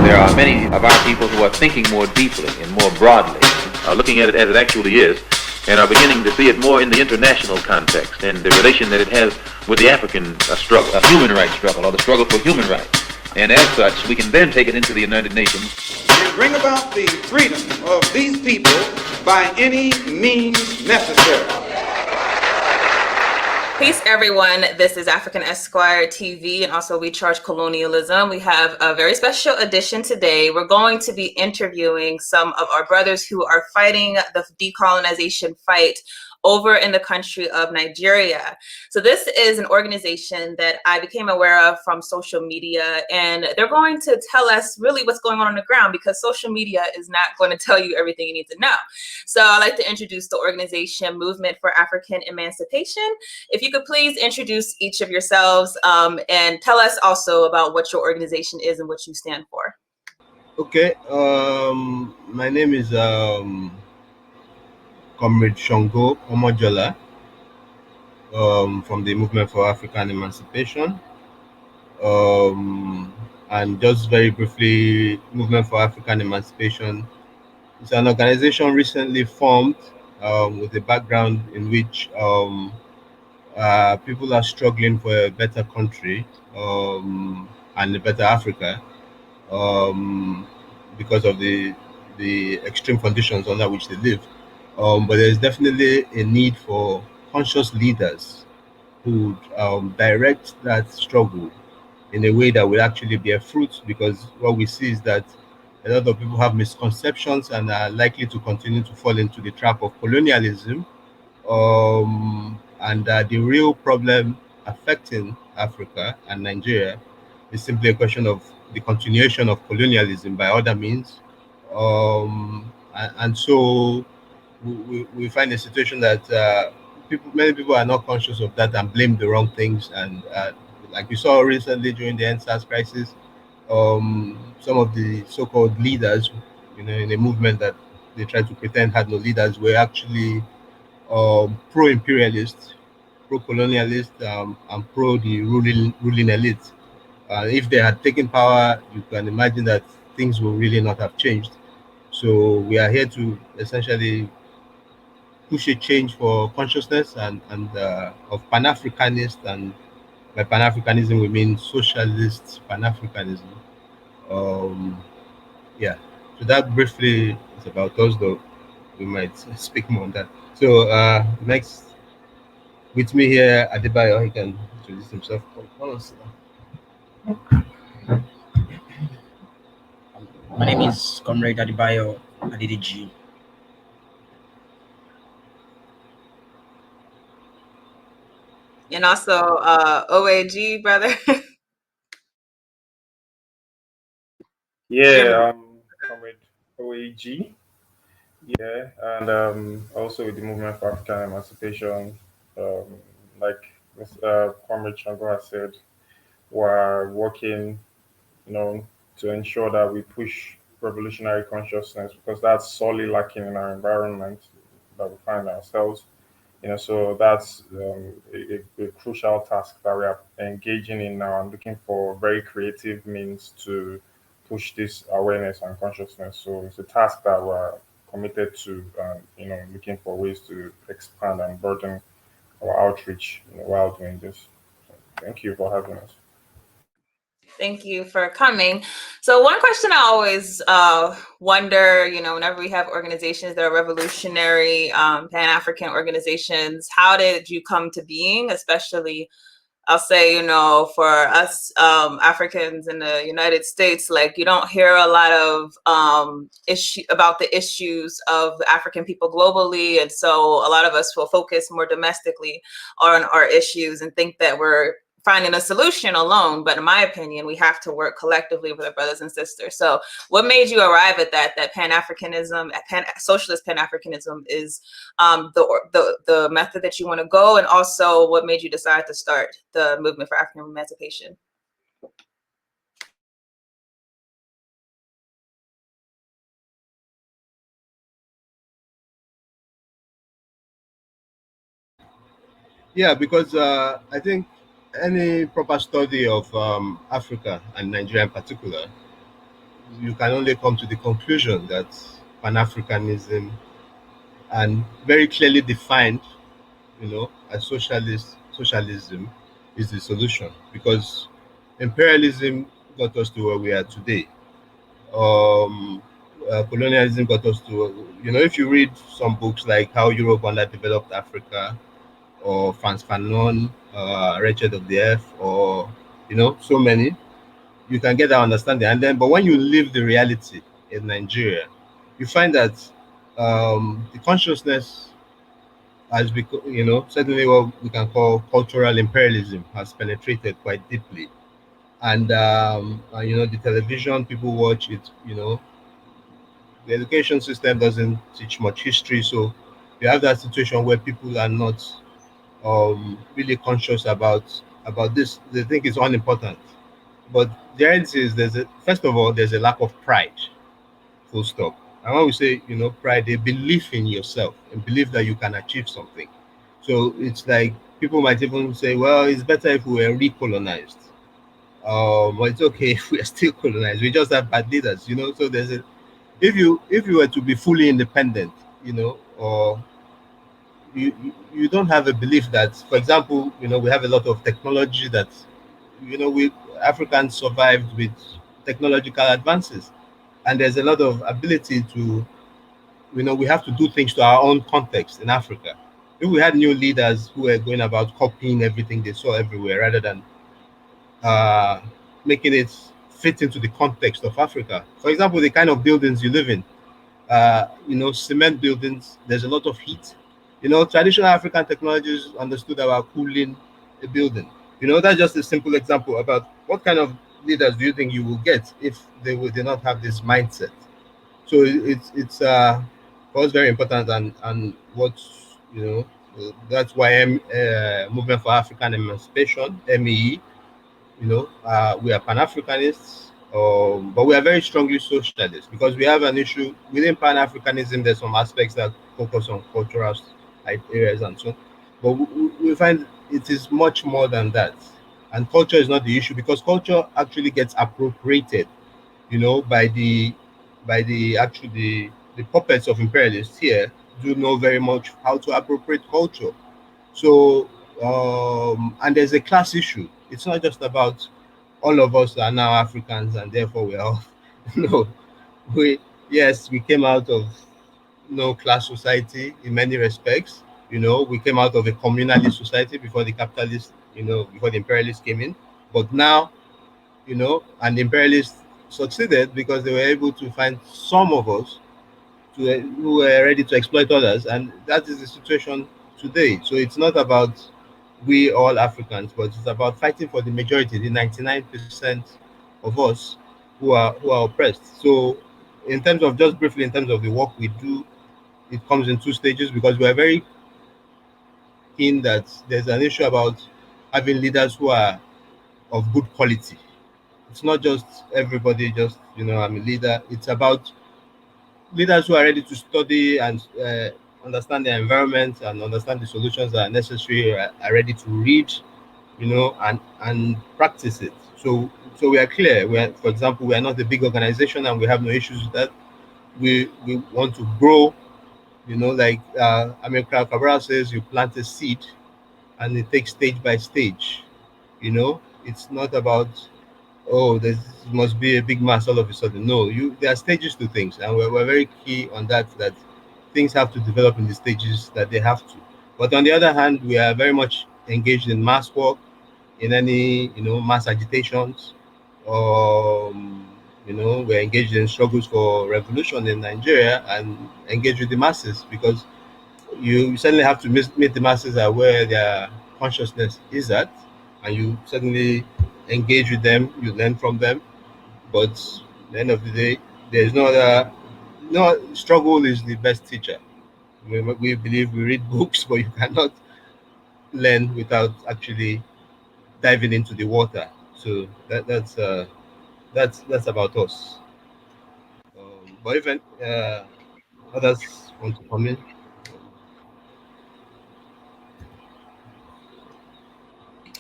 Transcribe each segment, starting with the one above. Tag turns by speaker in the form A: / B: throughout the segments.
A: there are many of our people who are thinking more deeply and more broadly, looking at it as it actually is, and are beginning to see it more in the international context and the relation that it has with the African struggle, a human rights struggle, or the struggle for human rights. And as such, we can then take it into the United Nations.
B: And bring about the freedom of these people by any means necessary.
C: Peace, everyone. This is African Esquire TV, and also We Charge Colonialism. We have a very special edition today. We're going to be interviewing some of our brothers who are fighting the decolonization fight over in the country of Nigeria. So this is an organization that I became aware of from social media, and they're going to tell us really what's going on the ground, because social media is not going to tell you everything you need to know. So I'd like to introduce the organization Movement for African Emancipation. If you could please introduce each of yourselves and tell us also about what your organization is and what you stand for.
D: Okay, my name is Comrade Shongo Omojola from the Movement for African Emancipation. And just very briefly, Movement for African Emancipation is an organization recently formed with a background in which people are struggling for a better country and a better Africa because of the extreme conditions under which they live. But there's definitely a need for conscious leaders who direct that struggle in a way that will actually bear fruit, because what we see is that a lot of people have misconceptions and are likely to continue to fall into the trap of colonialism. And the real problem affecting Africa and Nigeria is simply a question of the continuation of colonialism by other means. And so we find a situation that many people are not conscious of that and blame the wrong things. And like we saw recently during the NSAS crisis, some of the so-called leaders, in a movement that they tried to pretend had no leaders, were actually pro-imperialist, pro-colonialist, and pro the ruling elite. If they had taken power, you can imagine that things will really not have changed. So we are here to essentially push a change for consciousness and of Pan-Africanist, and by Pan-Africanism we mean socialist Pan-Africanism. Yeah, so that briefly is about us, though we might speak more on that. So next with me here, Adebayo, he can introduce himself.
E: My name is Comrade Adebayo Adidiji.
C: And also OAG, brother.
F: Yeah, Comrade OAG. Yeah, and also with the Movement for African Emancipation, like Comrade Shango has said, we're working, to ensure that we push revolutionary consciousness, because that's sorely lacking in our environment that we find ourselves. So that's a crucial task that we are engaging in now, and looking for very creative means to push this awareness and consciousness. So it's a task that we're committed to, looking for ways to expand and broaden our outreach while doing this. So thank you for having us.
C: Thank you for coming. So one question I always wonder, whenever we have organizations that are revolutionary, Pan-African organizations, how did you come to being? Especially, I'll say, for us Africans in the United States, like you don't hear a lot of issue about the issues of the African people globally. And so a lot of us will focus more domestically on our issues and think that we're finding a solution alone. But in my opinion, we have to work collectively with our brothers and sisters. So what made you arrive at that Pan-Africanism, socialist Pan-Africanism is the method that you want to go, and also what made you decide to start the Movement for African Emancipation?
D: Yeah, because I think any proper study of Africa and Nigeria in particular you can only come to the conclusion that Pan-Africanism and very clearly defined, as socialism is the solution, because imperialism got us to where we are today. Um, Colonialism got us to, if you read some books like How Europe Underdeveloped Africa, or Franz Fanon, Wretched of the Earth, or so many, you can get that understanding. And then, but when you live the reality in Nigeria, you find that the consciousness has become, certainly what we can call cultural imperialism has penetrated quite deeply. And the television people watch it, the education system doesn't teach much history, so you have that situation where people are not really conscious about this. They think it's unimportant. But the reality is, first of all, there's a lack of pride, full stop. And when we say, pride, a belief in yourself and belief that you can achieve something. So it's like people might even say, well, it's better if we were recolonized. But it's okay if we are still colonized. We just have bad leaders, So there's a if you were to be fully independent, or you don't have a belief that, for example, we have a lot of technology that, we Africans survived with technological advances, and there's a lot of ability to, we have to do things to our own context in Africa. If we had new leaders who were going about copying everything they saw everywhere rather than uh, making it fit into the context of Africa. For example, the kind of buildings you live in, cement buildings, there's a lot of heat. Traditional African technologies understood about cooling a building. That's just a simple example about what kind of leaders do you think you will get if they did not have this mindset. So it's for us very important, and what you know that's why Movement for African Emancipation, M.A.E. We are Pan-Africanists, but we are very strongly socialists because we have an issue within Pan-Africanism. There's some aspects that focus on cultural areas and so on, but we find it is much more than that. And culture is not the issue, because culture actually gets appropriated, by the actually the puppets of imperialists here do know very much how to appropriate culture. So, and there's a class issue. It's not just about all of us are now Africans and therefore we are all. No, we yes, we came out of no class society in many respects. We came out of a communalist society before the capitalists, before the imperialists came in. But now, and the imperialists succeeded because they were able to find some of us who were ready to exploit others, and that is the situation today. So it's not about we all Africans, but it's about fighting for the majority, the 99% of us who are oppressed. So, in terms of, just briefly, in terms of the work we do, it comes in two stages, because we are very keen that there's an issue about having leaders who are of good quality. It's not just everybody just, I'm a leader. It's about leaders who are ready to study and understand the environment and understand the solutions that are necessary, are ready to read, and practice it. So we are clear. For example, we are not a big organization and we have no issues with that. We want to grow. Like Amilcar Cabral says, you plant a seed and it takes stage by stage. It's not about, oh, there must be a big mass all of a sudden. No, there are stages to things, and we're very key on that things have to develop in the stages that they have to. But on the other hand, we are very much engaged in mass work, in any mass agitations. We're engaged in struggles for revolution in Nigeria and engage with the masses, because you certainly have to meet the masses at where their consciousness is at, and you certainly engage with them, you learn from them. But at the end of the day, there's no other. No, struggle is the best teacher. We believe we read books, but you cannot learn without actually diving into the water. So that's about us. But if others want to come in.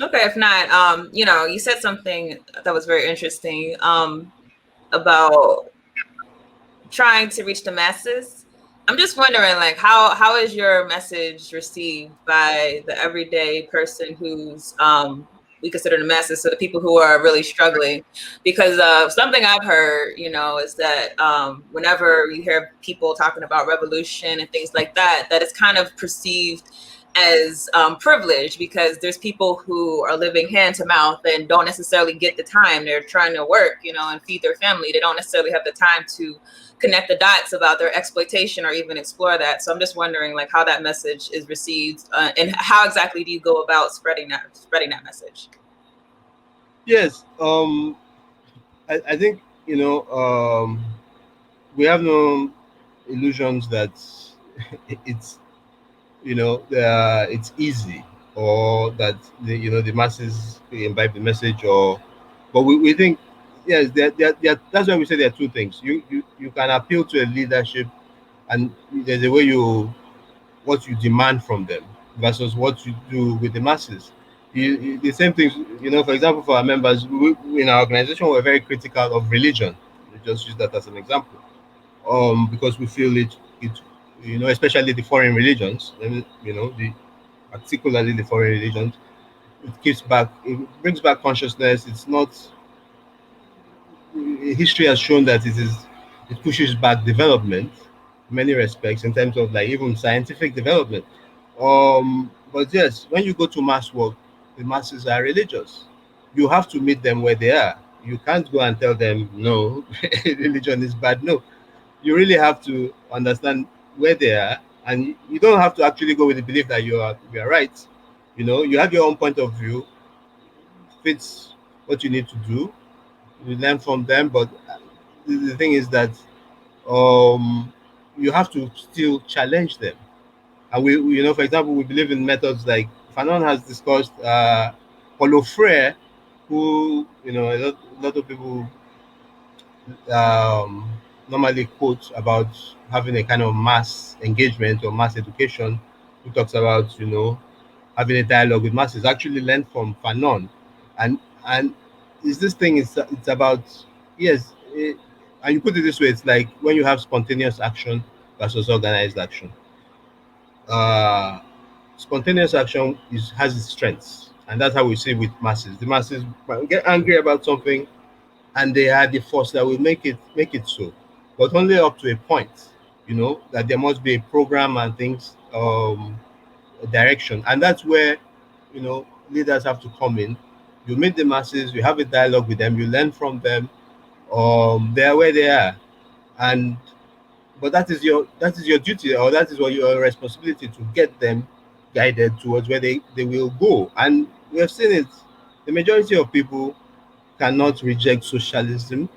C: Okay, if not, you said something that was very interesting about trying to reach the masses. I'm just wondering, like, how is your message received by the everyday person who's we consider the masses, so the people who are really struggling? Because something I've heard, is that whenever you hear people talking about revolution and things like that, that it's kind of perceived as privilege, because there's people who are living hand to mouth and don't necessarily get the time. They're trying to work, and feed their family. They don't necessarily have the time to connect the dots about their exploitation or even explore that. So I'm just wondering, like, how that message is received, and how exactly do you go about spreading that message?
D: Yes, I think we have no illusions that it's it's easy, or that the masses imbibe the message, but we think, yes, that's why we say there are two things. You can appeal to a leadership, and there's a way what you demand from them versus what you do with the masses. The same things, for example, for our members, in our organization, we're very critical of religion. We just use that as an example, because we feel it especially the foreign religions, and the particularly the foreign religions, it brings back consciousness. It's not, history has shown that it pushes back development in many respects, in terms of, like, even scientific development. But yes, when you go to mass work, the masses are religious. You have to meet them where they are. You can't go and tell them, no, religion is bad. No, you really have to understand where they are, and you don't have to actually go with the belief that you are right. You have your own point of view, fits what you need to do. You learn from them, but the thing is that um, you have to still challenge them. And for example, we believe in methods like Fanon has discussed, Paulo Freire, who a lot of people um, normally quote about having a kind of mass engagement or mass education, who talks about having a dialogue with masses, actually learned from Fanon. And is this thing is it's about, yes, and you put it this way, it's like when you have spontaneous action versus organized action. uh Spontaneous action has its strengths, and that's how we see with masses. The masses get angry about something, and they are the force that will make it so, but only up to a point. That there must be a program and things, a direction, and that's where leaders have to come in. You meet the masses, you have a dialogue with them, you learn from them. They are where they are, and but that is your duty, or that is what your responsibility, to get them guided towards where they will go. And we have seen it. The majority of people cannot reject socialism.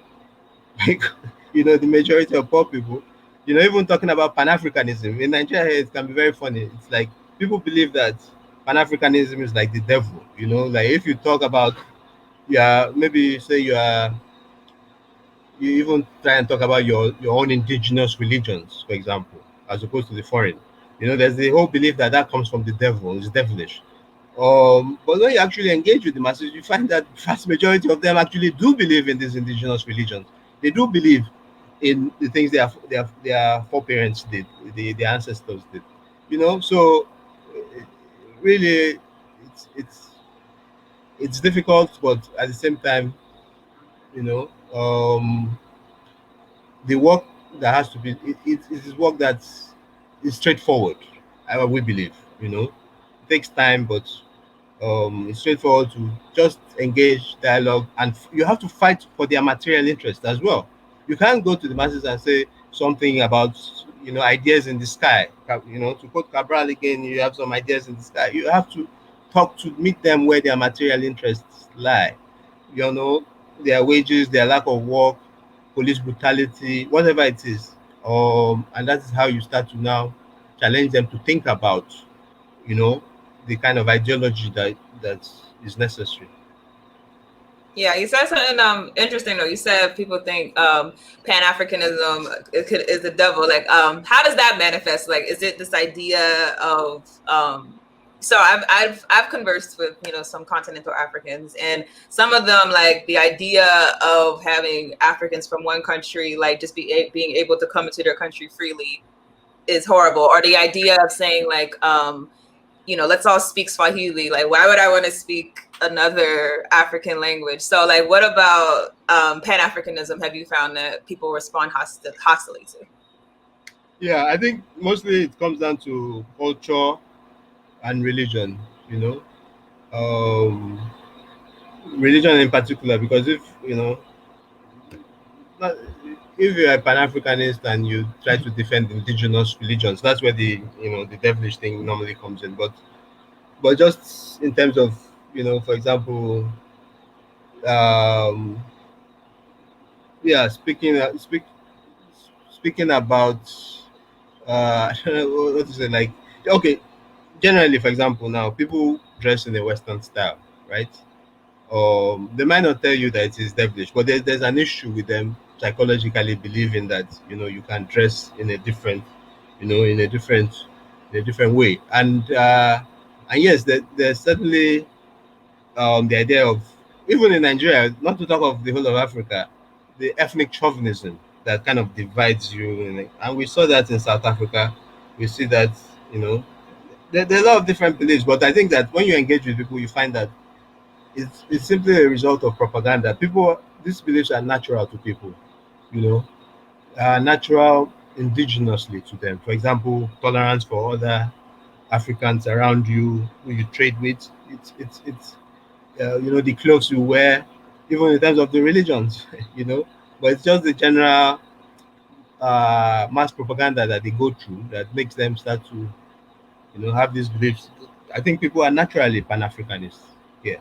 D: Like, the majority of poor people, even talking about Pan-Africanism in Nigeria, it can be very funny. It's like people believe that Pan-Africanism is like the devil. Like, if you talk about, yeah, maybe say you even try and talk about your own indigenous religions, for example, as opposed to the foreign. There's the whole belief that comes from the devil, it's devilish. But when you actually engage with the masses, you find that vast majority of them actually do believe in these indigenous religions. They do believe in the things their foreparents did, their ancestors did. So uh, really, it's difficult, but at the same time, you know, um, the work that has to be, it is work that is straightforward. We believe, it takes time, but it's straightforward to just engage dialogue, and you have to fight for their material interest as well. You can't go to the masses and say something about ideas in the sky. To quote Cabral again, you have some ideas in the sky. You have to meet them where their material interests lie. you know their wages, their lack of work, police brutality, whatever it is. And that is how you start to now challenge them to think about you know the kind of ideology that is necessary.
C: Yeah, you said something interesting though. You said people think Pan-Africanism is the devil. Like, how does that manifest? Like, is it this idea of So I've conversed with some continental Africans, and some of them, like, the idea of having Africans from one country like just being able to come into their country freely is horrible, or the idea of saying like let's all speak Swahili. Like, why would I want to speak another African language? So, like, what about Pan-Africanism have you found that people respond hostily to?
D: Yeah, I think mostly it comes down to culture and religion, um, religion in particular, because not, if you're a Pan-Africanist and you try to defend indigenous religions, that's where the devilish thing normally comes in. But just in terms of, for example, um, yeah, speaking about, I don't know what to say, like, okay, generally, for example, now people dress in a Western style, right? They might not tell you that it is devilish, but there's an issue with them psychologically believing that you can dress in a different, in a different way, and yes, there's certainly the idea of, even in Nigeria, not to talk of the whole of Africa, the ethnic chauvinism that kind of divides you, and we saw that in South Africa. We see that, there are a lot of different beliefs, but I think that when you engage with people, you find that it's simply a result of propaganda. These beliefs are natural to people, you know, are natural indigenously to them. For example, tolerance for other Africans around you who you trade with. It's the clothes you wear, even in terms of the religions, But it's just the general mass propaganda that they go through that makes them start to, have these beliefs. I think people are naturally Pan-Africanists. Yeah,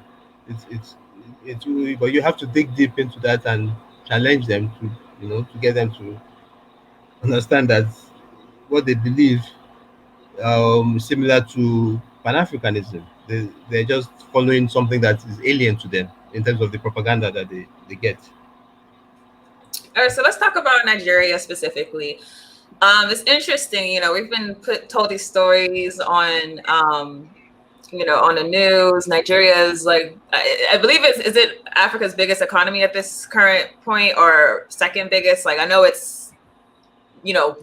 D: it's it's really, but you have to dig deep into that and challenge them to, to get them to understand that what they believe similar to Pan-Africanism. They're just following something that is alien to them in terms of the propaganda that they get.
C: All right, so let's talk about Nigeria specifically. It's interesting, we've been told these stories on on the news. Nigeria is, like, I believe is it Africa's biggest economy at this current point, or second biggest? Like, I know it's,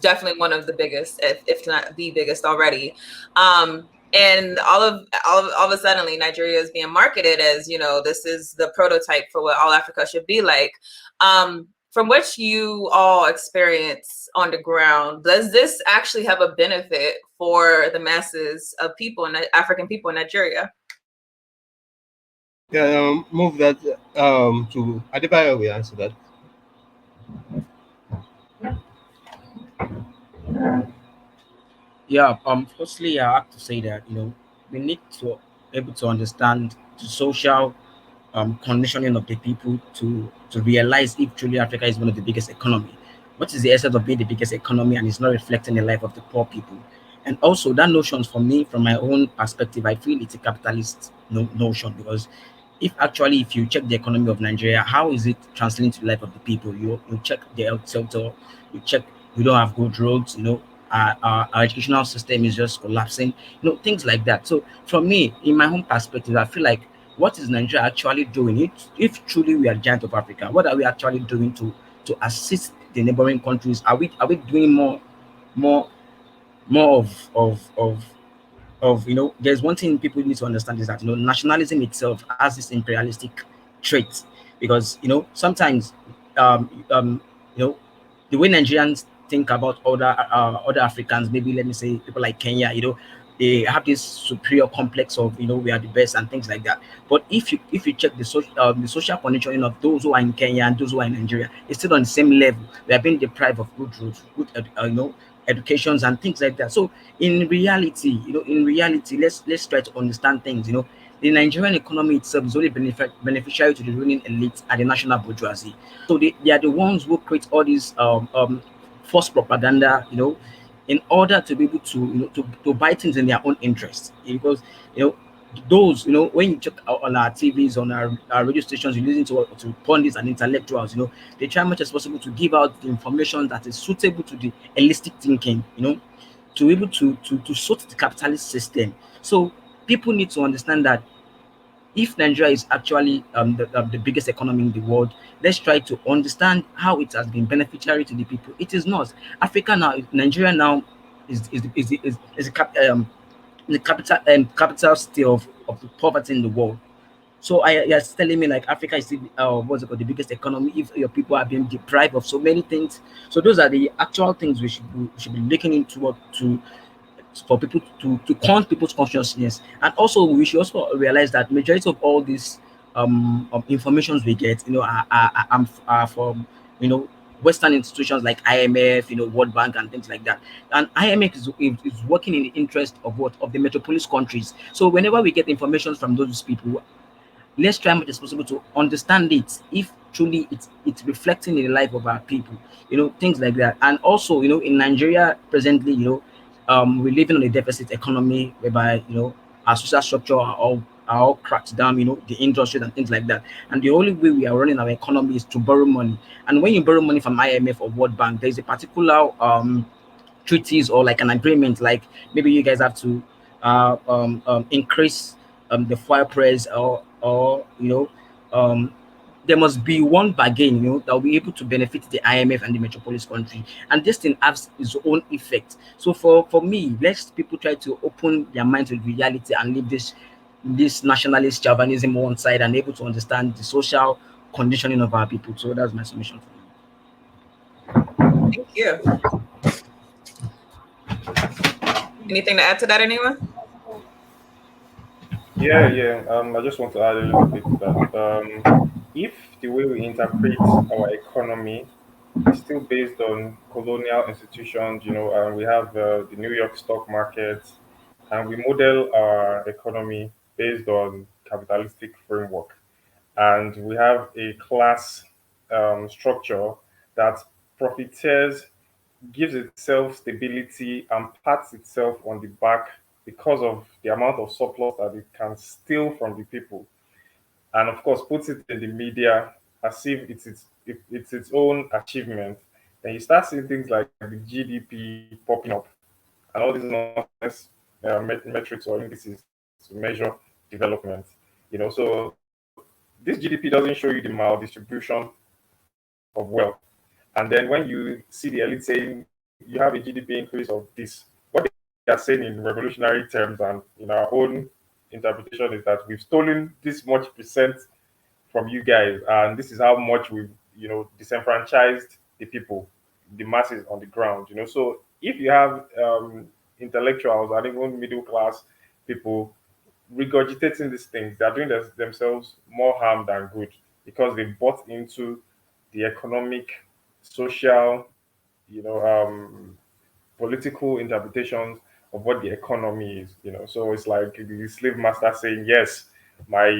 C: definitely one of the biggest, if not the biggest already. And all of a sudden, Nigeria is being marketed as, this is the prototype for what all Africa should be like. From what you all experience on the ground, does this actually have a benefit for the masses of people, African people in Nigeria?
D: Yeah, move that to Adebayo. We answer that.
E: Yeah, firstly, I have to say that we need to able to understand the social conditioning of the people to realize if truly Africa is one of the biggest economy. What is the essence of being the biggest economy and it's not reflecting the life of the poor people? And also that notion, for me, from my own perspective, I feel it's a capitalist notion, because if you check the economy of Nigeria, how is it translating to the life of the people? You check the health sector, you check we don't have good roads, our educational system is just collapsing, things like that. So from me, in my own perspective, I feel like, what is Nigeria actually doing? If truly we are giant of Africa, what are we actually doing to assist the neighboring countries? Are we doing more more of there's one thing people need to understand, is that nationalism itself has this imperialistic trait, because sometimes you know the way Nigerians think about other Africans, maybe let me say people like Kenya, they have this superior complex of we are the best and things like that. But if you check the social conditioning of those who are in Kenya and those who are in Nigeria, it's still on the same level. We are being deprived of good roads, good educations and things like that. So in reality, let's try to understand things. The Nigerian economy itself is only beneficiary to the ruling elite and the national bourgeoisie. So they are the ones who create all these false propaganda, in order to be able to to buy things in their own interest. Because you know those when you check out on our TVs, on our radio stations, you listen to pundits and intellectuals, they try much as possible to give out the information that is suitable to the holistic thinking, to be able to sort the capitalist system. So people need to understand that if Nigeria is actually the biggest economy in the world, let's try to understand how it has been beneficiary to the people. It is not. Africa now, Nigeria now is the capital state of the poverty in the world. So you're telling me like Africa is still, what's it called, the biggest economy if your people are being deprived of so many things. So those are the actual things we should be looking into what to for people to count people's consciousness. And also we should also realize that majority of all these informations we get, are from, Western institutions like IMF, World Bank and things like that. And IMF is working in the interest of what? Of the metropolis countries. So whenever we get information from those people, let's try as much as possible to understand it if truly it's reflecting in the life of our people, things like that. And also, in Nigeria presently, we're living on a deficit economy whereby, our social structure are all cracked down, the industries and things like that. And the only way we are running our economy is to borrow money. And when you borrow money from IMF or World Bank, there's a particular treaties or like an agreement, like maybe you guys have to increase the fuel price, or there must be one bargain, that will be able to benefit the IMF and the metropolis country, and this thing has its own effect. So for me, let's people try to open their mind to reality and leave this nationalist chauvinism one side and able to understand the social conditioning of our people. So that's my submission for you.
C: Thank you. Anything to add to that, anyone?
F: Yeah. I just want to add a little bit to that. If the way we interpret our economy is still based on colonial institutions, and we have the New York stock market, and we model our economy based on capitalistic framework, and we have a class structure that profiteers, gives itself stability and pats itself on the back because of the amount of surplus that it can steal from the people, and of course puts it in the media as if it's its own achievement. Then you start seeing things like the GDP popping up and all these nonsense metrics or indices to measure development. So this GDP doesn't show you the maldistribution of wealth. And then when you see the elite saying you have a GDP increase of this, what they are saying in revolutionary terms and in our own interpretation is that we've stolen this much percent from you guys, and this is how much we've disenfranchised the people, the masses on the ground. So if you have intellectuals and even middle class people regurgitating these things, they are doing themselves more harm than good because they bought into the economic, social, you know, political interpretations of what the economy is. So it's like the slave master saying, "Yes, my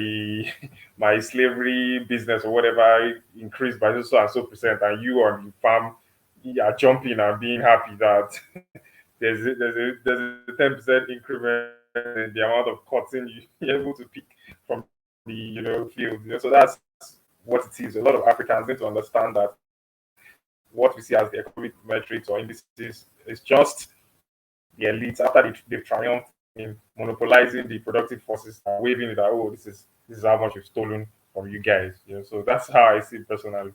F: my slavery business or whatever increased by so and so percent," and you on the farm, you are jumping and being happy that there's a 10% increment in the amount of cotton you're able to pick from the field. So that's what it is. A lot of Africans need to understand that what we see as the economic metrics or indices is just the elites after they've triumphed in monopolizing the productive forces and waving it that, oh, this is how much we've stolen from you guys. So that's how I see it personally.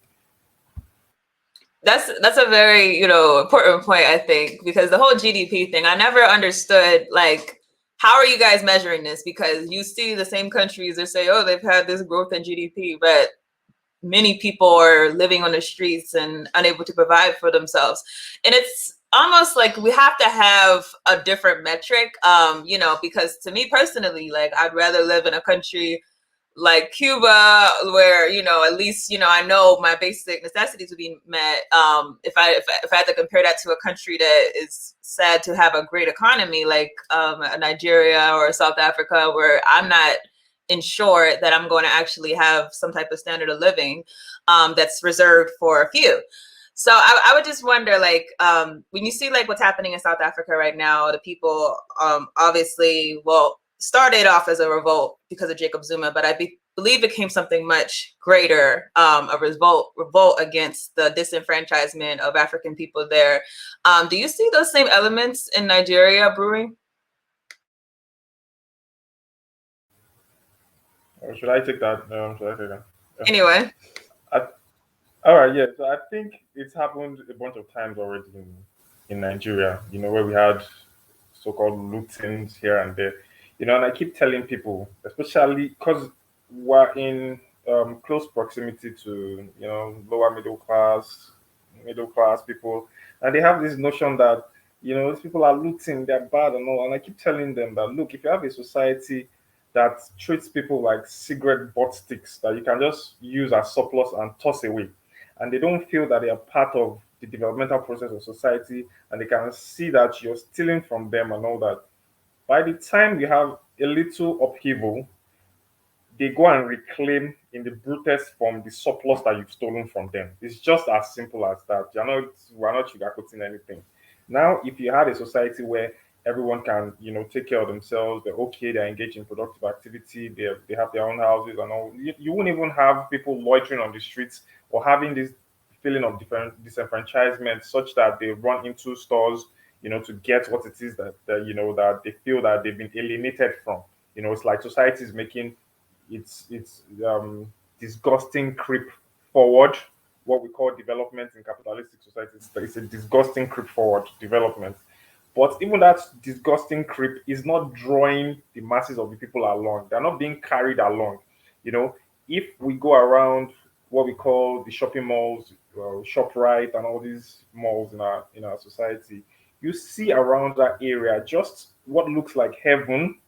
C: That's a very important point, I think, because the whole GDP thing, I never understood, like, how are you guys measuring this? Because you see the same countries that say, oh, they've had this growth in GDP, but many people are living on the streets and unable to provide for themselves. And it's almost like we have to have a different metric, because to me personally, like, I'd rather live in a country like Cuba, where at least I know my basic necessities would be met. If I had to compare that to a country that is said to have a great economy, like Nigeria or South Africa, where I'm not ensured that I'm going to actually have some type of standard of living that's reserved for a few. So I would just wonder, like, when you see like what's happening in South Africa right now, the people obviously, well, started off as a revolt because of Jacob Zuma, but I believe it became something much greater, a revolt against the disenfranchisement of African people there. Do you see those same elements in Nigeria brewing?
F: Or should I take that? Should I take that?
C: Anyway,
F: I, all right, yeah. So I think it's happened a bunch of times already in Nigeria. Where we had so-called lootings here and there. And I keep telling people, especially because we're in close proximity to lower middle class people, and they have this notion that these people are looting, they're bad and all. And I keep telling them that look, if you have a society that treats people like cigarette butt sticks that you can just use as surplus and toss away, and they don't feel that they are part of the developmental process of society, and they can see that you're stealing from them and all that. By the time you have a little upheaval, they go and reclaim in the brutest form the surplus that you've stolen from them. It's just as simple as that. We're not sugarcoating anything. Now, if you had a society where everyone can, take care of themselves, they're okay, they're engaged in productive activity, they have their own houses and all, you wouldn't even have people loitering on the streets or having this feeling of disenfranchisement such that they run into stores, to get what it is that they feel that they've been alienated from. It's like society is making it's disgusting creep forward, what we call development in capitalistic societies. It's a disgusting creep forward development. But even that disgusting creep is not drawing the masses of the people along. They're not being carried along. If we go around what we call the shopping malls, ShopRite, and all these malls in our society, you see around that area just what looks like heaven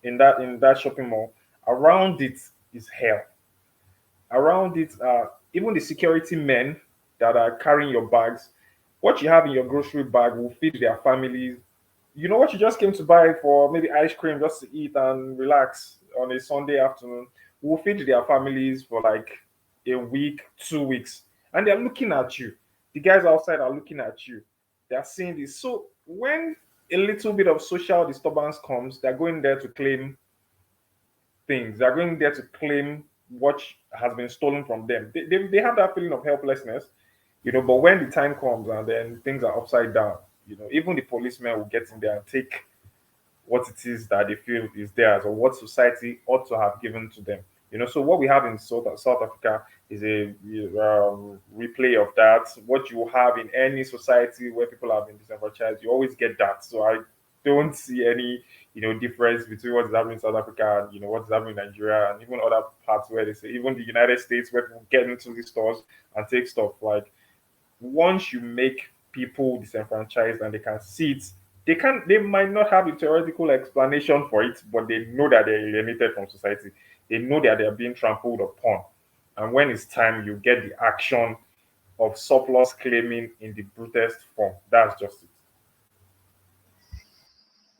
F: in that shopping mall. Around it is hell. Around it are even the security men that are carrying your bags. What you have in your grocery bag will feed their families. You know what you just came to buy for maybe ice cream just to eat and relax on a Sunday afternoon will feed their families for like a week, 2 weeks. And they're looking at you. The guys outside are looking at you. They're seeing this. So when a little bit of social disturbance comes, they're going there to claim things. They're going there to claim what has been stolen from them. They have that feeling of helplessness, but when the time comes and then things are upside down, even the policemen will get in there and take what it is that they feel is theirs or what society ought to have given to them. So what we have in South Africa is a replay of that. What you have in any society where people have been disenfranchised, you always get that. So I don't see any difference between what is happening in South Africa and what is happening in Nigeria and even other parts where they say even the United States where people get into these stores and take stuff. Like once you make people disenfranchised and they can see it, they might not have a theoretical explanation for it, but they know that they're alienated from society. They know that they're being trampled upon. And when it's time, you get the action of surplus claiming in the brutest form. That's just it.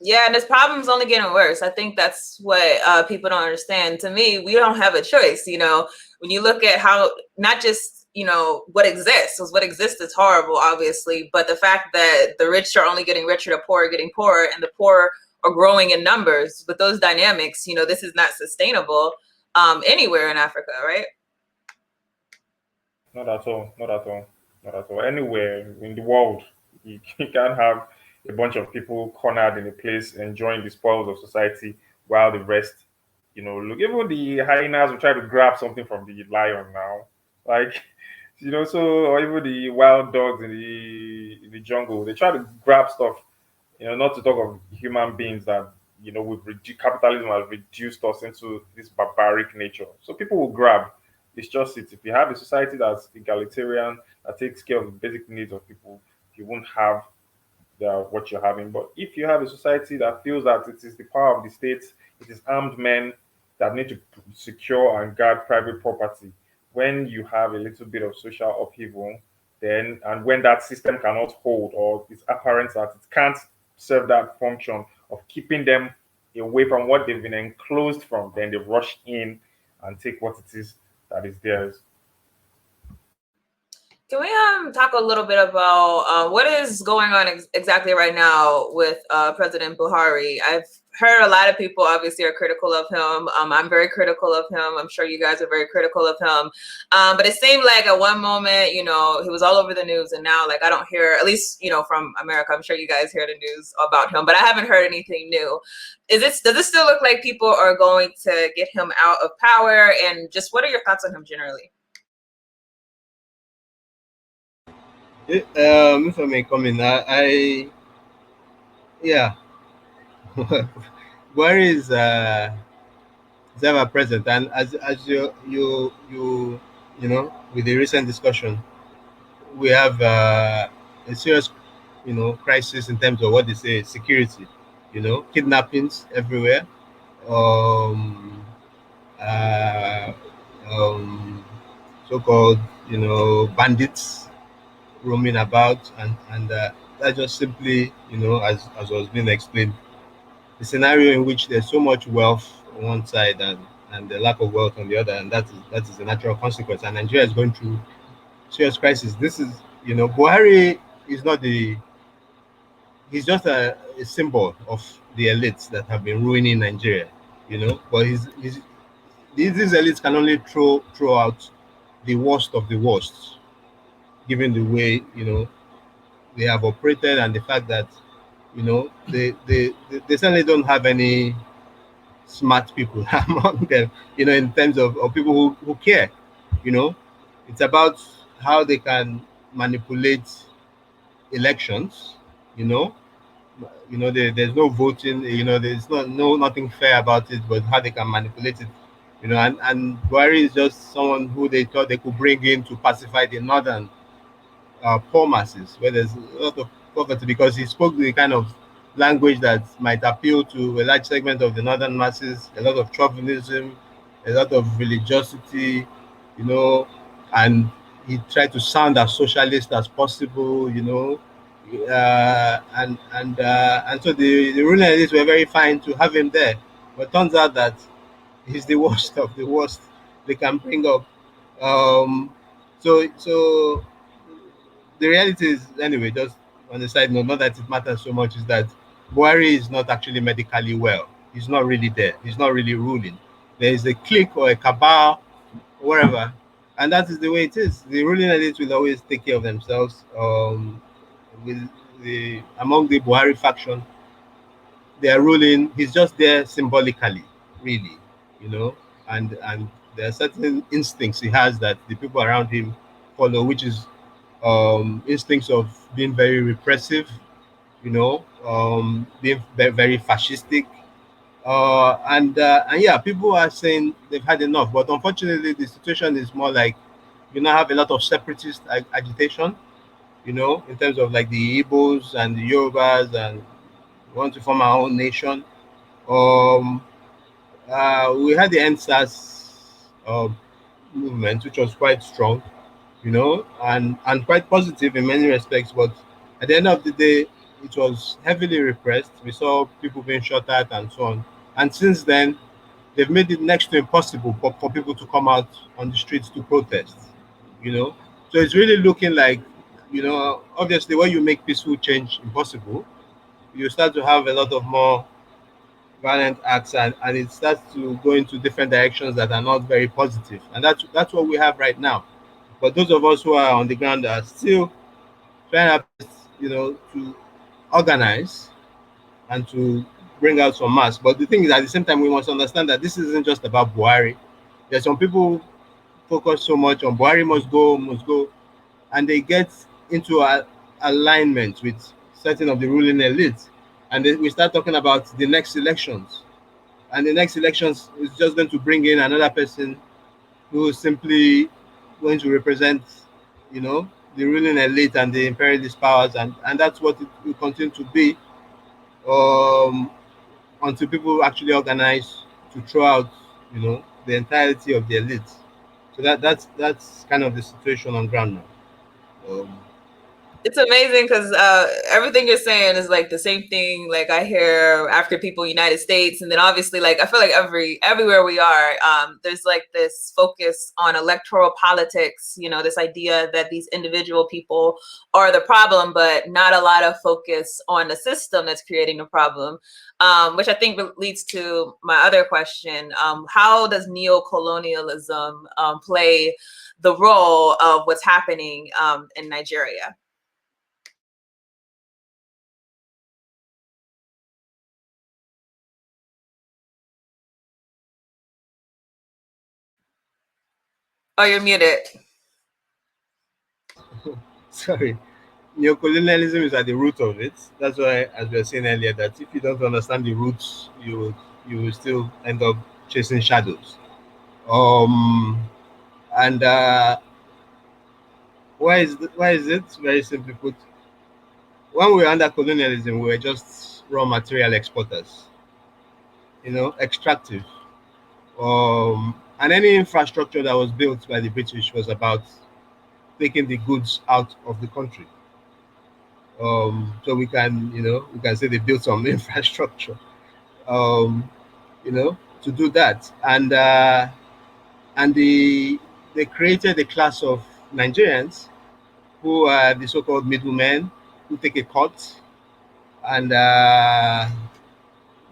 C: yeah, and this problem's only getting worse. I think that's what people don't understand. To me, we don't have a choice. When you look at how not just what exists, because what exists is horrible, obviously, but the fact that the rich are only getting richer, the poor are getting poorer, and the poor are growing in numbers. With those dynamics, this is not sustainable anywhere in Africa, right?
F: Not at all. Not at all. Not at all. Anywhere in the world, you can't have a bunch of people cornered in a place enjoying the spoils of society while the rest, look, even the hyenas will try to grab something from the lion now. Like, so, or even the wild dogs in the jungle, they try to grab stuff, not to talk of human beings that, capitalism has reduced us into this barbaric nature. So people will grab. It's just it. If you have a society that's egalitarian, that takes care of the basic needs of people, you won't have what you're having. But if you have a society that feels that it is the power of the state, it is armed men that need to secure and guard private property, when you have a little bit of social upheaval, then and when that system cannot hold or it's apparent that it can't serve that function of keeping them away from what they've been enclosed from, then they rush in and take what it is that is theirs.
C: Can we talk a little bit about what is going on exactly right now with President Buhari? I've heard a lot of people obviously are critical of him. I'm very critical of him. I'm sure you guys are very critical of him. But it seemed like at one moment, you know, he was all over the news, and now like I don't hear, at least, you know, from America, I'm sure you guys hear the news about him, but I haven't heard anything new. Does it still look like people are going to get him out of power? And just what are your thoughts on him generally?
D: If I may come in, yeah, where is ever present, and as you know, with the recent discussion, we have a serious, you know, crisis in terms of what they say security. You know, kidnappings everywhere, um, uh, um, so-called, you know, bandits roaming about, and that just simply, you know, as was being explained, the scenario in which there's so much wealth on one side and the lack of wealth on the other, and that is a natural consequence. And Nigeria is going through serious crisis. This is, you know, Buhari is not the he's just a symbol of the elites that have been ruining Nigeria, you know. But these elites can only throw out the worst of the worst, given the way, you know, they have operated and the fact that, you know, they certainly don't have any smart people among them, you know, in terms of people who care, you know. It's about how they can manipulate elections, you know. There's no voting, you know, there's nothing fair about it, but how they can manipulate it, you know. And Buhari is just someone who they thought they could bring in to pacify the northern poor masses, where there's a lot of poverty, because he spoke the kind of language that might appeal to a large segment of the northern masses, a lot of chauvinism, a lot of religiosity, you know, and he tried to sound as socialist as possible, you know. And so the ruling elites were very fine to have him there, but turns out that he's the worst of the worst they can bring up. So the reality is, anyway, just on the side note, not that it matters so much, is that Buhari is not actually medically well. He's not really there. He's not really ruling. There is a clique or a cabal, whatever, and that is the way it is. The ruling elites will always take care of themselves. With the among the Buhari faction, they are ruling. He's just there symbolically, really, you know, and there are certain instincts he has that the people around him follow, which is instincts of being very repressive, you know, being very fascistic, and yeah, people are saying they've had enough. But unfortunately, the situation is more like you now have a lot of separatist agitation, you know, in terms of like the Igbos and the Yorubas, and we want to form our own nation. Um, we had the NSAS movement, which was quite strong, you know, and quite positive in many respects. But at the end of the day, it was heavily repressed. We saw people being shot at and so on. And since then, they've made it next to impossible for people to come out on the streets to protest, you know. So it's really looking like, you know, obviously when you make peaceful change impossible, you start to have a lot of more violent acts, and it starts to go into different directions that are not very positive. And that's what we have right now. But those of us who are on the ground are still trying our best, you know, to organize and to bring out some mass. But the thing is, at the same time, we must understand that this isn't just about Buhari. There's some people who focus so much on Buhari must go, and they get into alignment with certain of the ruling elites, and we start talking about the next elections, and the next elections is just going to bring in another person who is simply going to represent, you know, the ruling elite and the imperialist powers, and that's what it will continue to be, um, until people actually organize to throw out, you know, the entirety of the elites. So that's kind of the situation on ground now. Um,
C: It's amazing because everything you're saying is like the same thing. Like I hear African people, United States, and then obviously, like I feel like everywhere we are, there's like this focus on electoral politics. You know, this idea that these individual people are the problem, but not a lot of focus on the system that's creating the problem. Which I think leads to my other question: how does neocolonialism play the role of what's happening in Nigeria? Oh, you're muted.
D: Sorry. Neocolonialism is at the root of it. That's why, as we were saying earlier, that if you don't understand the roots, you will still end up chasing shadows. Um, and why is it? Very simply put, when we were under colonialism, we were just raw material exporters, extractive. And any infrastructure that was built by the British was about taking the goods out of the country. So we can say they built some infrastructure, um, to do that, and they created a class of Nigerians who are the so-called middlemen who take a cut and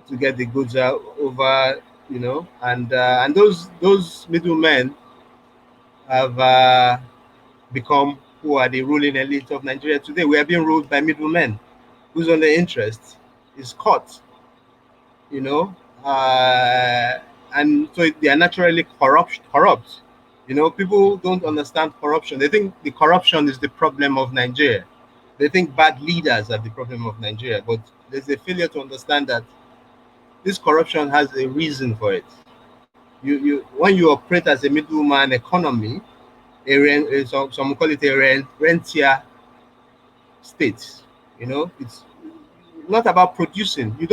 D: to get the goods out over, and those middlemen have become who are the ruling elite of Nigeria today. We are being ruled by middlemen whose only interest is cut, you know, uh, and so they are naturally corrupt. People don't understand corruption. They think the corruption is the problem of Nigeria. They think bad leaders are the problem of Nigeria, but there's a failure to understand that this corruption has a reason for it. You when you operate as a middleman economy, some call it a rentier state. It's not about producing. You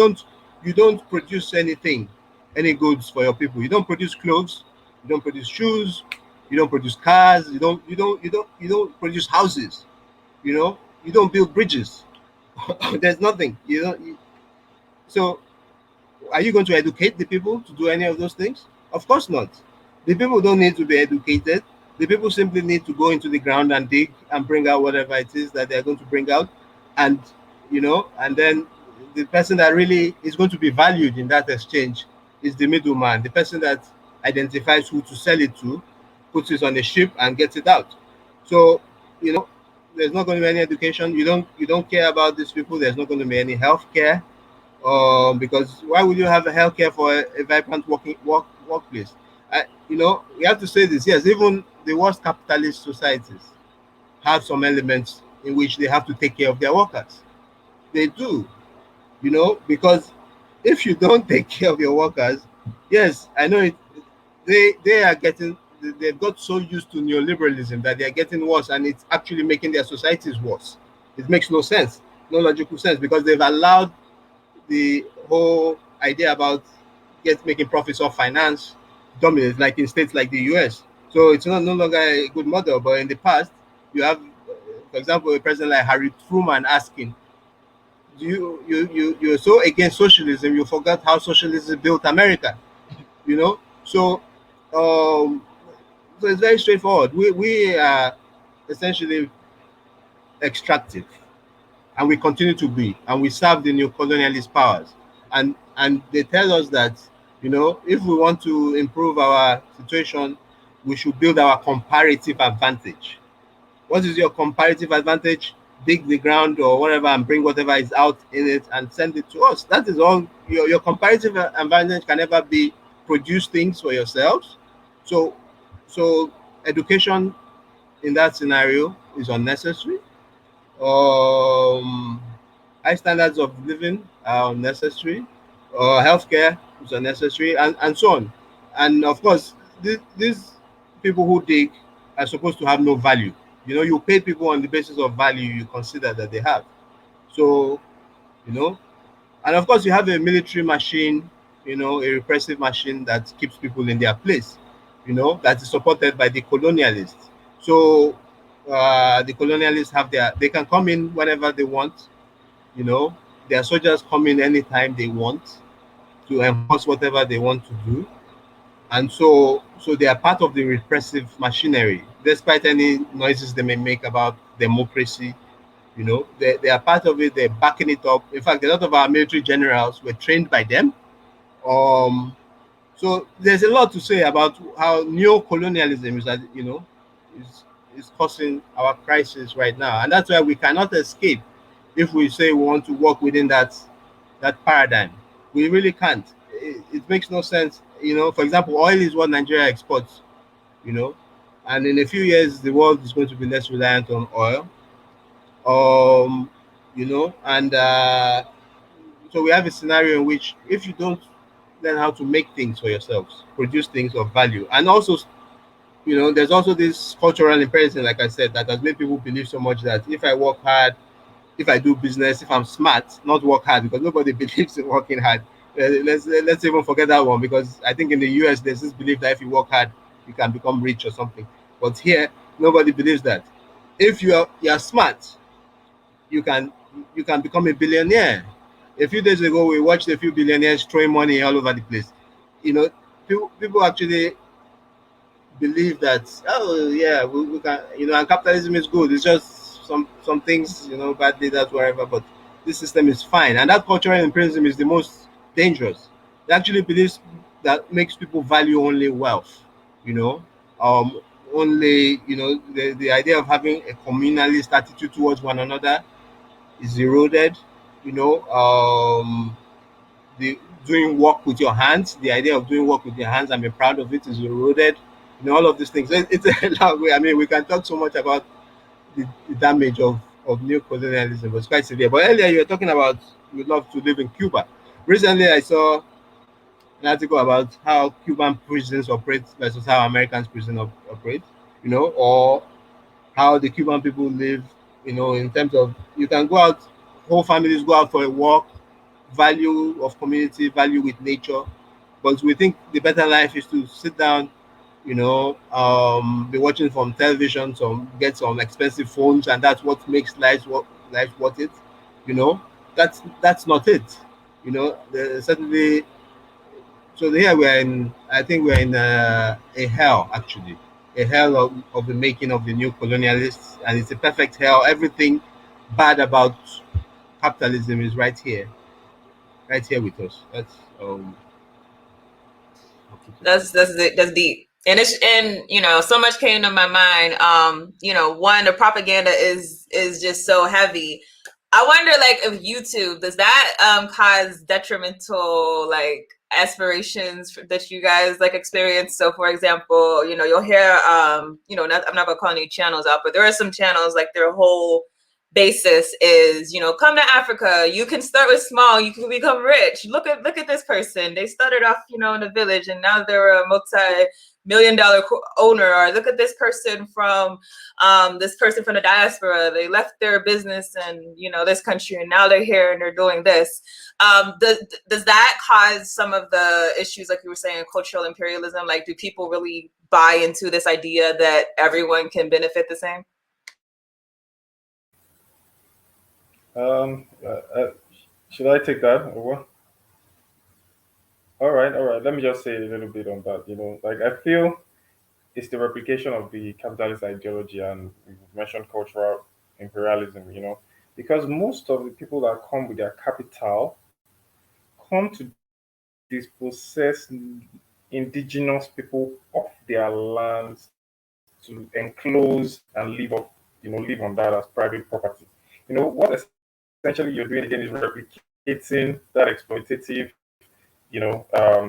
D: don't produce any goods for your people. You don't produce clothes, you don't produce shoes, you don't produce cars, you don't produce houses, you don't build bridges. There's nothing. So are you going to educate the people to do any of those things? Of course not. The people don't need to be educated. The people simply need to go into the ground and dig and bring out whatever it is that they're going to bring out. And, and then the person that really is going to be valued in that exchange is the middleman, the person that identifies who to sell it to, puts it on a ship and gets it out. So, there's not going to be any education. You don't care about these people. There's not going to be any health care. Because why would you have a healthcare for a vibrant workplace? We have to say this. Yes, even the worst capitalist societies have some elements in which they have to take care of their workers. They do, because if you don't take care of your workers, yes, I know it. They are getting. They've got so used to neoliberalism that they are getting worse, and it's actually making their societies worse. It makes no sense, no logical sense, because they've allowed the whole idea about making profits off finance dominates, like in states like the US. So it's no longer a good model. But in the past, you have, for example, a president like Harry Truman asking, you're so against socialism, you forgot how socialism built America. You know, so um, so it's very straightforward. We are essentially extractive, and we continue to be, and we serve the new colonialist powers, and they tell us that if we want to improve our situation, we should build our comparative advantage. What is your comparative advantage? Dig the ground or whatever and bring whatever is out in it and send it to us. That is all. Your comparative advantage can never be produce things for yourselves. So so education in that scenario is unnecessary. um High standards of living are unnecessary. Healthcare is unnecessary, and so on. And of course, these people who dig are supposed to have no value. You pay people on the basis of value you consider that they have. So, you know, and of course, you have a military machine, a repressive machine that keeps people in their place, that is supported by the colonialists. So, the colonialists have they can come in whenever they want. You know, their soldiers come in anytime they want to enforce whatever they want to do, and so they are part of the repressive machinery, despite any noises they may make about democracy. You know, they are part of it. They're backing it up. In fact, a lot of our military generals were trained by them. Um, so there's a lot to say about how neo-colonialism is, is is causing our crisis right now, and that's why we cannot escape if we say we want to work within that paradigm. We really can't. It makes no sense. You know, for example, oil is what Nigeria exports. You know, and in a few years, the world is going to be less reliant on oil. Um, and so we have a scenario in which if you don't learn how to make things for yourselves, produce things of value, and also, there's also this cultural imperative, like I said, that has made people believe so much that if I work hard, if I do business, if I'm smart, not work hard, because nobody believes in working hard. Let's even forget that one, because I think in the US there's this belief that if you work hard, you can become rich or something. But here, nobody believes that. If you're smart, you can you can become a billionaire. A few days ago, we watched a few billionaires throwing money all over the place. You know, people actually believe that, oh yeah, we can, and capitalism is good. It's just some things, bad leaders, whatever, but this system is fine. And that cultural imperialism is the most dangerous. It actually believes that makes people value only wealth. You know, um, only, the idea of having a communalist attitude towards one another is eroded. You know, the doing work with your hands, the idea of doing work with your hands and being proud of it is eroded. All of these things. It's a long way. I mean, we can talk so much about the damage of neo-colonialism. It's quite severe. But earlier you were talking about you would love to live in Cuba. Recently, I saw an article about how Cuban prisons operate versus how Americans prison operate. Or how the Cuban people live. In terms of you can go out, whole families go out for a walk, value of community, value with nature. But we think the better life is to sit down, be watching from television, get some expensive phones, and that's what makes life worth it. You know, that's not it. Certainly. So here we are in. I think we're in a hell, actually, a hell of the making of the new colonialists, and it's a perfect hell. Everything bad about capitalism is right here with us.
C: That's deep. And so much came to my mind. One, the propaganda is just so heavy. I wonder, like, if YouTube, does that cause detrimental, like, aspirations that you guys like experience? So for example, you'll hear I'm not gonna call any channels out, but there are some channels like their whole basis is, come to Africa, you can start with small, you can become rich. Look at this person, they started off in a village and now they're a multi-million-dollar owner. Or look at this person from the diaspora, they left their business and this country and now they're here and they're doing this. Does that cause some of the issues, like you were saying, cultural imperialism? Like, do people really buy into this idea that everyone can benefit the same?
F: Um, uh, uh, should I take that or what? All right, all right. Let me just say a little bit on that. Like I feel it's the replication of the capitalist ideology and you mentioned cultural imperialism. Because most of the people that come with their capital come to dispossess indigenous people of their lands, to enclose and live on that as private property. What essentially you're doing again is replicating that exploitative,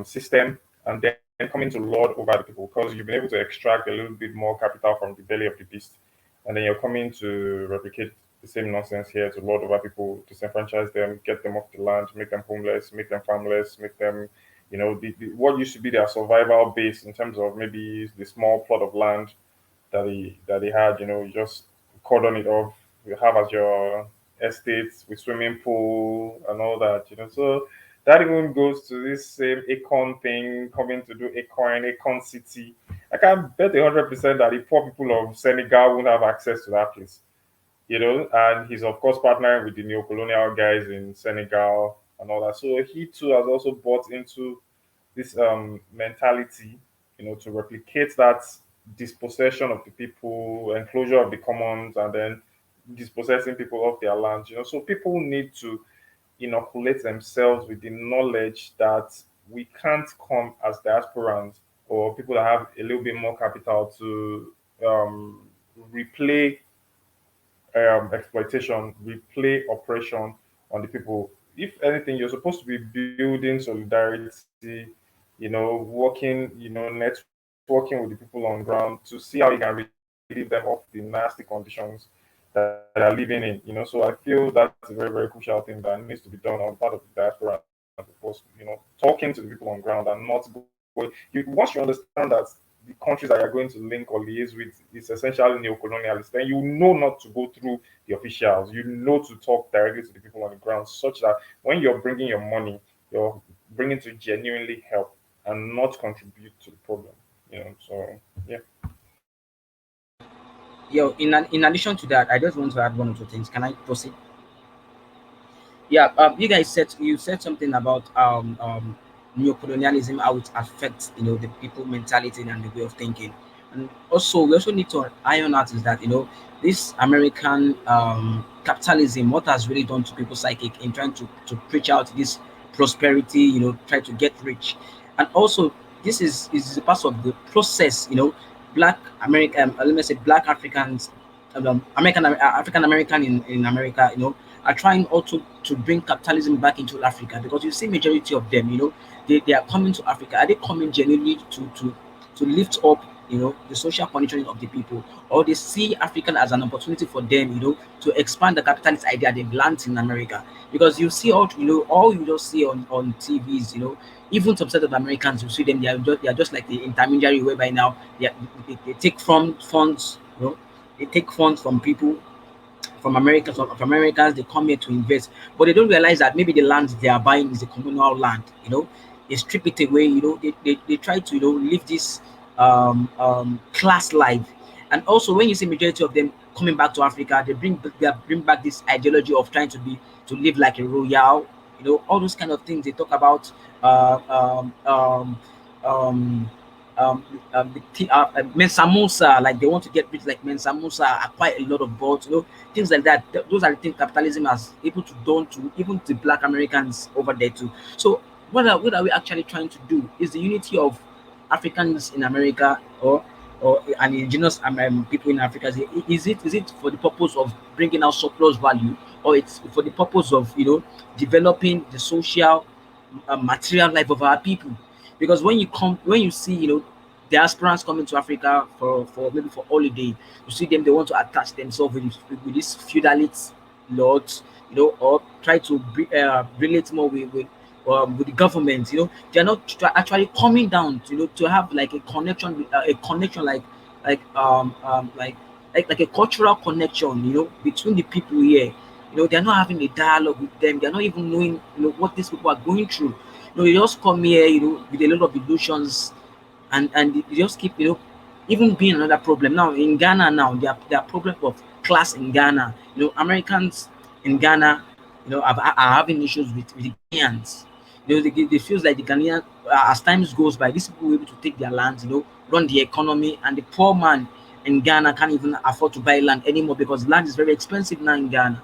F: system, and then coming to lord over the people because you've been able to extract a little bit more capital from the belly of the beast, and then you're coming to replicate the same nonsense here to lord over people, disenfranchise them, get them off the land, make them homeless, make them farmless, make them, what used to be their survival base in terms of maybe the small plot of land that they had, you just cordon it off. You have as your estates with swimming pool and all that. So that even goes to this same Acorn thing, coming to do Acorn City, I can bet 100% that the poor people of Senegal won't have access to that place. And he's of course partnering with the neo-colonial guys in Senegal and all that. So he too has also bought into this mentality, to replicate that dispossession of the people, enclosure of the commons, and then dispossessing people of their lands. So people need to inoculate themselves with the knowledge that we can't come as diasporans or people that have a little bit more capital to replay exploitation, replay oppression on the people. If anything, you're supposed to be building solidarity, working, networking with the people on ground to see how you can relieve them of the nasty conditions that they are living in. So I feel that's a very, very crucial thing that needs to be done on part of the diaspora. Of course, talking to the people on ground and not going. Once you understand that the countries that you're going to link or liaise with is essentially neo-colonialist, then you know not to go through the officials. You know to talk directly to the people on the ground, such that when you're bringing your money, you're bringing to genuinely help and not contribute to the problem. So yeah.
E: Yo, in addition to that, I just want to add one or two things. Can I proceed? Yeah, you said something about neocolonialism, how it affects the people mentality and the way of thinking, and also we also need to iron out is that this American capitalism, what has really done to people's psychic in trying to preach out this prosperity, try to get rich, and also this is a part of the process, black American, let me say black Africans, African American in America, are trying also to bring capitalism back into Africa, because you see majority of them, they are coming to Africa. Are they coming genuinely to lift up, the social conditioning of the people, or they see African as an opportunity for them, to expand the capitalist idea they've learned in America? Because you see all you just see on TVs, even some set of Americans, you see them, they are just like the intermediary, whereby now they take from funds, they take funds from people, from Americans, of Americans. They come here to invest, but they don't realize that maybe the land they are buying is a communal land. They strip it away. They try to live this class life, and also when you see majority of them coming back to Africa, they bring back this ideology of trying to live like a royal. All those kind of things they talk about. Uh, um, um, um, Mensa Musa, like they want to get rich like Mensa Musa, acquire a lot of boats, things like that. Those are the things capitalism has able to do to even the black Americans over there too. So what are we actually trying to do? Is the unity of Africans in America, or an indigenous people in Africa? Is it for the purpose of bringing out surplus value, or it's for the purpose of developing the social material life of our people? Because when you see diasporans coming to Africa for maybe for holiday, you see them, they want to attach themselves with these feudalist lords, or try to relate more with the government. They are not actually coming down to have like a connection like like a cultural connection between the people here. They're not having a dialogue with them. They're not even knowing what these people are going through. They just come here with a lot of illusions, and they just keep even being another problem now in Ghana. Now there are problem of class in Ghana. Americans in Ghana are having issues with the Ghanaians. They feels like the Ghanaian, as times goes by, these people will be able to take their lands, run the economy, and the poor man in Ghana can't even afford to buy land anymore, because land is very expensive now in Ghana.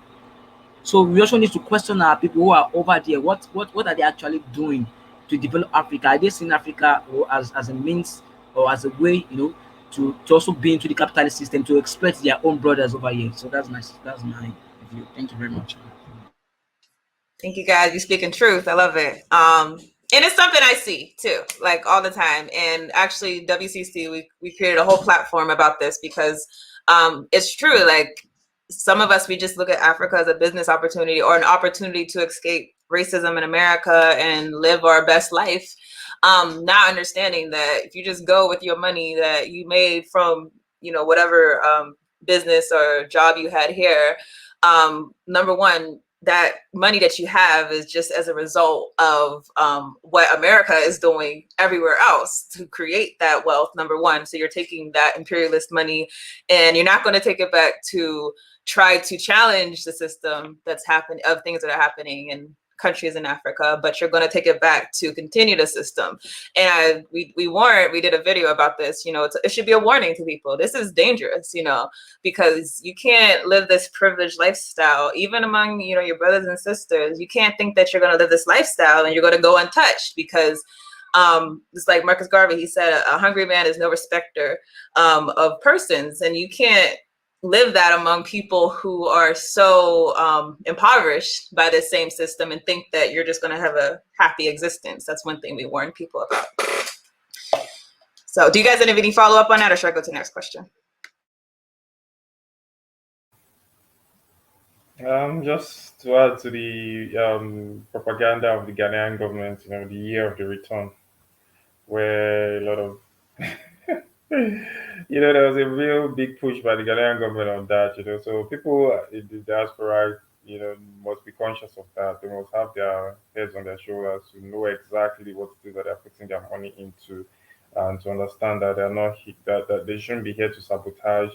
E: So we also need to question our people who are over there. What are they actually doing to develop Africa? Are they seeing Africa as a means, or as a way, to also be into the capitalist system, to exploit their own brothers over here? So that's my view. Thank you very much.
C: Thank you guys. You speaking truth. I love it. And it's something I see too, like all the time. And actually, WCC, we created a whole platform about this because it's true. Like some of us, we just look at Africa as a business opportunity or an opportunity to escape racism in America and live our best life. Not understanding that if you just go with your money that you made from whatever business or job you had here, number one, that money that you have is just as a result of what America is doing everywhere else to create that wealth, number one. So you're taking that imperialist money and you're not going to take it back to try to challenge the system that's happening, of things that are happening in countries in Africa, but you're going to take it back to continue the system. And we did a video about this. It should be a warning to people. This is dangerous, because you can't live this privileged lifestyle, even among, your brothers and sisters. You can't think that you're going to live this lifestyle and you're going to go untouched, because it's like Marcus Garvey, he said, a hungry man is no respecter of persons. And you can't live that among people who are so impoverished by this same system and think that you're just going to have a happy existence. That's one thing we warn people about. So do you guys have any follow up on that, or should I go to the next question?
F: Just to add to the propaganda of the Ghanaian government, the year of the return, where a lot of there was a real big push by the Ghanaian government on that, So people in the diaspora, must be conscious of that. They must have their heads on their shoulders to know exactly what it is that they're putting their money into, and to understand that they're not that they shouldn't be here to sabotage,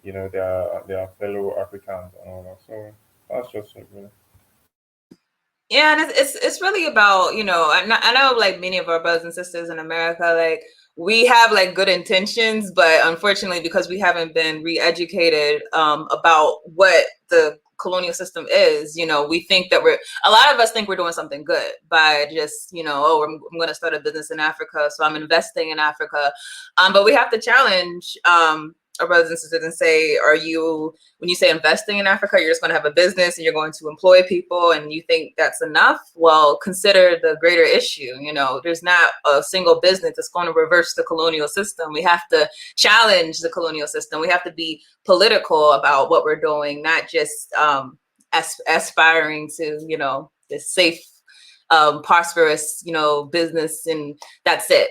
F: their fellow Africans and all that. So that's just
C: Yeah, and it's really about, I know like many of our brothers and sisters in America, like we have like good intentions, but unfortunately, because we haven't been re-educated about what the colonial system is, we think that a lot of us think we're doing something good by just, I'm going to start a business in Africa, so I'm investing in Africa. But we have to challenge our brothers and sisters and say, when you say investing in Africa, you're just going to have a business and you're going to employ people and you think that's enough? Well, consider the greater issue. There's not a single business that's going to reverse the colonial system. We have to challenge the colonial system. We have to be political about what we're doing, not just aspiring to, this safe, prosperous, business, and that's it,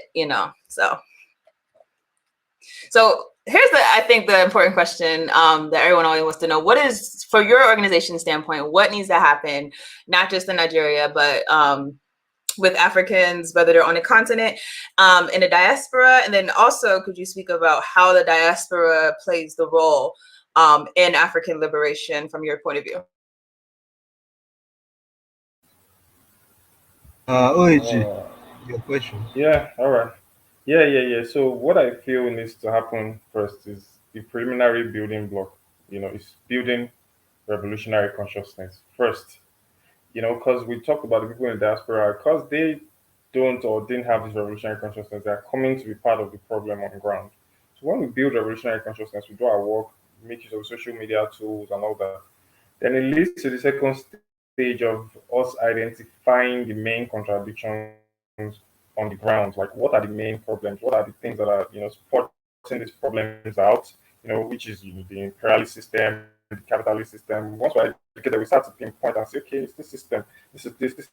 C: So here's I think the important question that everyone always wants to know. What is, for your organization standpoint, what needs to happen, not just in Nigeria, but with Africans, whether they're on the continent, in the diaspora? And then also, could you speak about how the diaspora plays the role in African liberation from your point of view?
D: OAG, your question.
F: Yeah, all right. Yeah. So what I feel needs to happen first is the preliminary building block, is building revolutionary consciousness first. Because we talked about the people in the diaspora, because they don't or didn't have this revolutionary consciousness, they are coming to be part of the problem on the ground. So when we build revolutionary consciousness, we do our work, make use of social media tools and all that. Then it leads to the second stage of us identifying the main contradictions on the ground. Like, what are the main problems? What are the things that are, supporting these problems out? Which is the imperialist system, the capitalist system. Once we're educated, we start to pinpoint and say, okay, it's this system. This is this is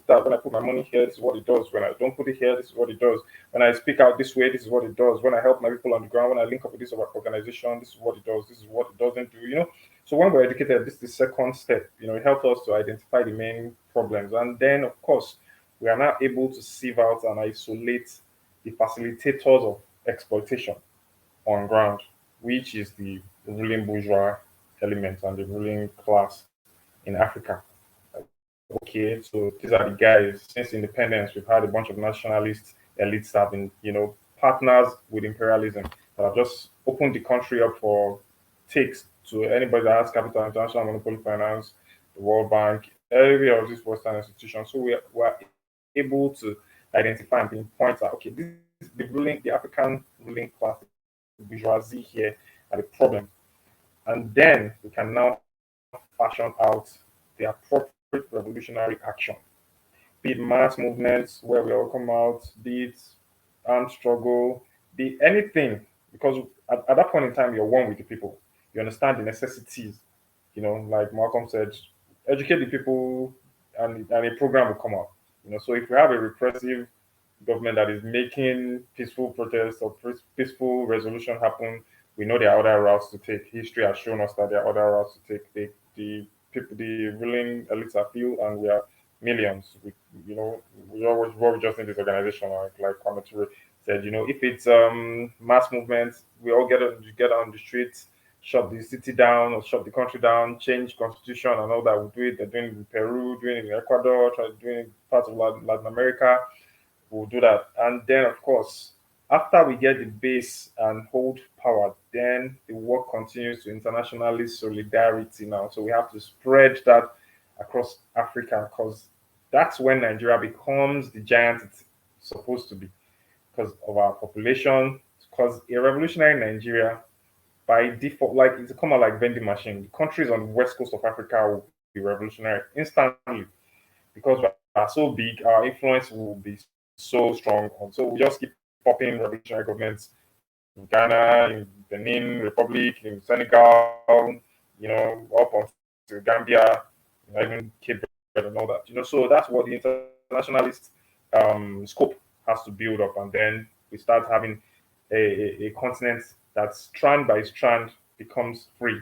F: that. When I put my money here, this is what it does. When I don't put it here, this is what it does. When I speak out this way, this is what it does. When I help my people on the ground, when I link up with this organization, this is what it does. This is what it doesn't do. So when we're educated, this is the second step. It helps us to identify the main problems. And then, of course, we are now able to sieve out and isolate the facilitators of exploitation on ground, which is the ruling bourgeois element and the ruling class in Africa. Okay, so these are the guys. Since independence, we've had a bunch of nationalist elites that have been, partners with imperialism that have just opened the country up for takes to anybody that has capital, international monopoly finance, the World Bank, every of these Western institutions. So we are able to identify and pinpoint out, okay, this is the African ruling class, the bourgeoisie here are the problem. And then we can now fashion out the appropriate revolutionary action, be it mass movements where we all come out, be it armed struggle, be anything, because at that point in time, you're one with the people. You understand the necessities, like Malcolm said, educate the people and a program will come out. So if we have a repressive government that is making peaceful protests or peaceful resolution happen, we know there are other routes to take. History has shown us that there are other routes to take. The people, the ruling elites are few, and we are millions. You know, we just need this organization, like Kwame Ture said. You know, if it's mass movement, we all get on the streets, shut the city down or shut the country down, change constitution and all that. We do it. They're doing it in Peru, doing it in Ecuador, doing it in parts of Latin America. We'll do that. And then, of course, after we get the base and hold power, then the work continues to internationally solidarity now. So we have to spread that across Africa, because that's when Nigeria becomes the giant it's supposed to be because of our population. Because a revolutionary Nigeria, by default, like it's come out like vending machine. The countries on the west coast of Africa will be revolutionary instantly because we are so big. Our influence will be so strong, and so we just keep popping revolutionary governments in Ghana, in Benin Republic, in Senegal, you know, up onto Gambia, you know, even Cape Verde and all that. You know, so that's what the internationalist scope has to build up, and then we start having a continent that strand by strand becomes free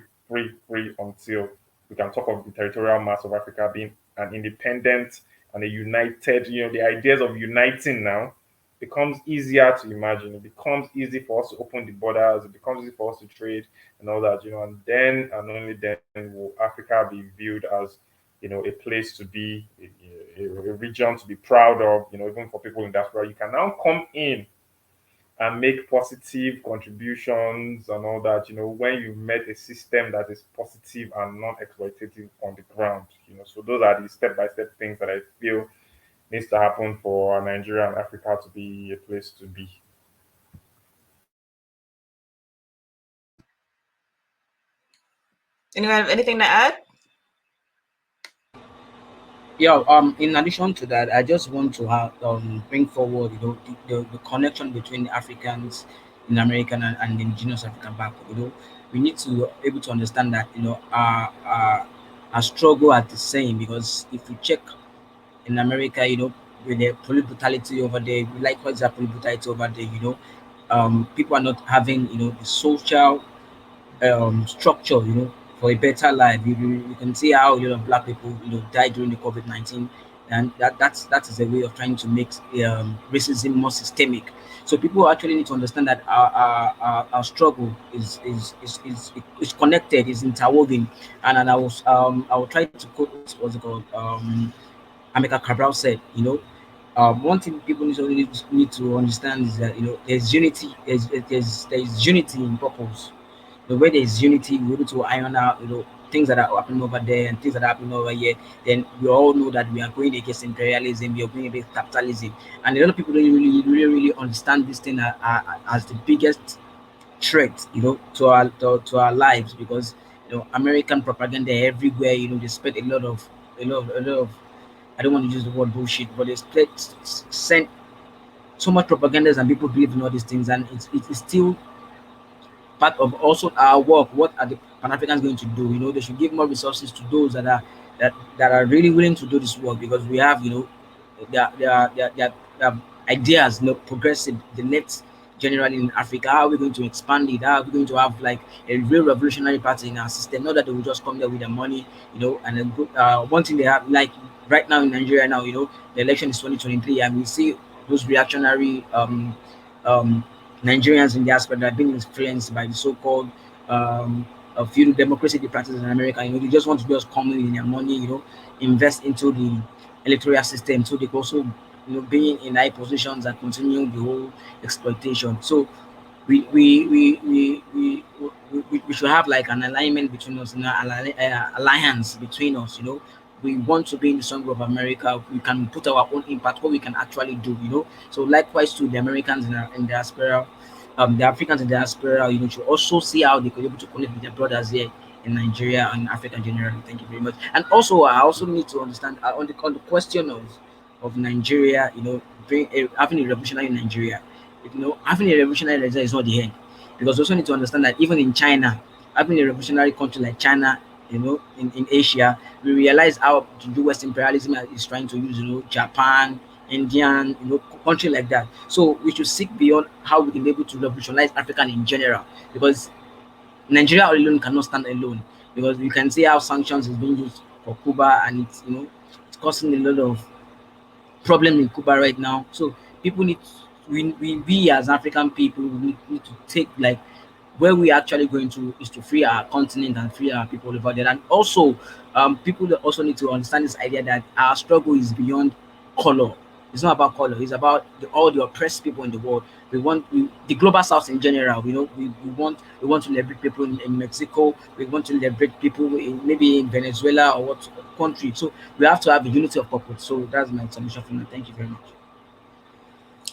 F: until we can talk of the territorial mass of Africa being an independent and a united, you know, the ideas of uniting now becomes easier to imagine. It becomes easy for us to open the borders, it becomes easy for us to trade and all that, you know, and then and only then will Africa be viewed as, you know, a place to be, a region to be proud of, you know, even for people in diaspora. You can now come in and make positive contributions and all that, you know, when you met a system that is positive and non-exploitative on the ground, you know. So those are the step-by-step things that I feel needs to happen for Nigeria and Africa to be a place to be.
C: Anyone have anything to add?
E: Yeah, in addition to that, I just want to have bring forward, you know, the connection between the Africans in America and the indigenous African background. You know, we need to able to understand that, you know, our struggle are the same, because if you check in America, you know, with the police brutality over there, likewise the police brutality over there, you know, people are not having, you know, the social structure, you know, for a better life. You can see how, you know, black people, you know, died during the COVID-19, and that is a way of trying to make racism more systemic. So people actually need to understand that our struggle is connected, is interwoven, and I will try to quote what's it called, Amika Cabral said, you know. One thing people need to understand is that, you know, there's unity, there's unity in purpose. The way there is unity, we're able to iron out, you know, things that are happening over there and things that are happening over here. Then we all know that we are going against imperialism, we are going against capitalism, and a lot of people don't really understand this thing as the biggest threat, you know, to our lives, because, you know, American propaganda everywhere. You know, they spread a lot of, I don't want to use the word bullshit, but they sent so much propaganda and people believe in all these things, and it's still part of also our work. What are the Pan Africans going to do? You know, they should give more resources to those that are really willing to do this work, because we have, you know, there are ideas, you know, progressive, the next generally in Africa. How are we going to expand it? How are we going to have like a real revolutionary party in our system? Not that they will just come there with their money, you know, and then one thing they have, like right now in Nigeria now, you know, the election is 2023, and we see those reactionary um Nigerians in diaspora that are being influenced by the so-called feudal democracy they practice in America. You know, they just want to just come in their money, you know, invest into the electoral system, so they can also, you know, being in high positions and continue the whole exploitation. So we should have like an alignment between us, you know, alliance between us. You know, we want to be in the song of America. We can put our own impact, what we can actually do. You know, so likewise to the Americans in diaspora, the Africans in diaspora, you know, should also see how they could be able to connect with their brothers here in Nigeria and Africa generally. Thank you very much. And also, I also need to understand on the question of Nigeria, you know, having a revolutionary in Nigeria. You know, having a revolutionary in Nigeria is not the end, because we also need to understand that even in China, having a revolutionary country like China, you know, in Asia, we realize how the U.S. imperialism is trying to use, you know, Japan, Indian, you know, country like that. So we should seek beyond how we can be able to revolutionize African in general, because Nigeria alone cannot stand alone. because you can see how sanctions is being used for Cuba, and it's, it's causing a lot of problem in Cuba right now. So people need, we as African people, we need to take, like, where we actually going to is to free our continent and free our people over there. And also, people that also need to understand this idea that our struggle is beyond color. It's not about color. It's about all the oppressed people in the world. The global South in general. We want to liberate people in Mexico. We want to liberate people maybe in Venezuela or what country. So we have to have a unity of purpose. So that's my submission for now. Thank you very much.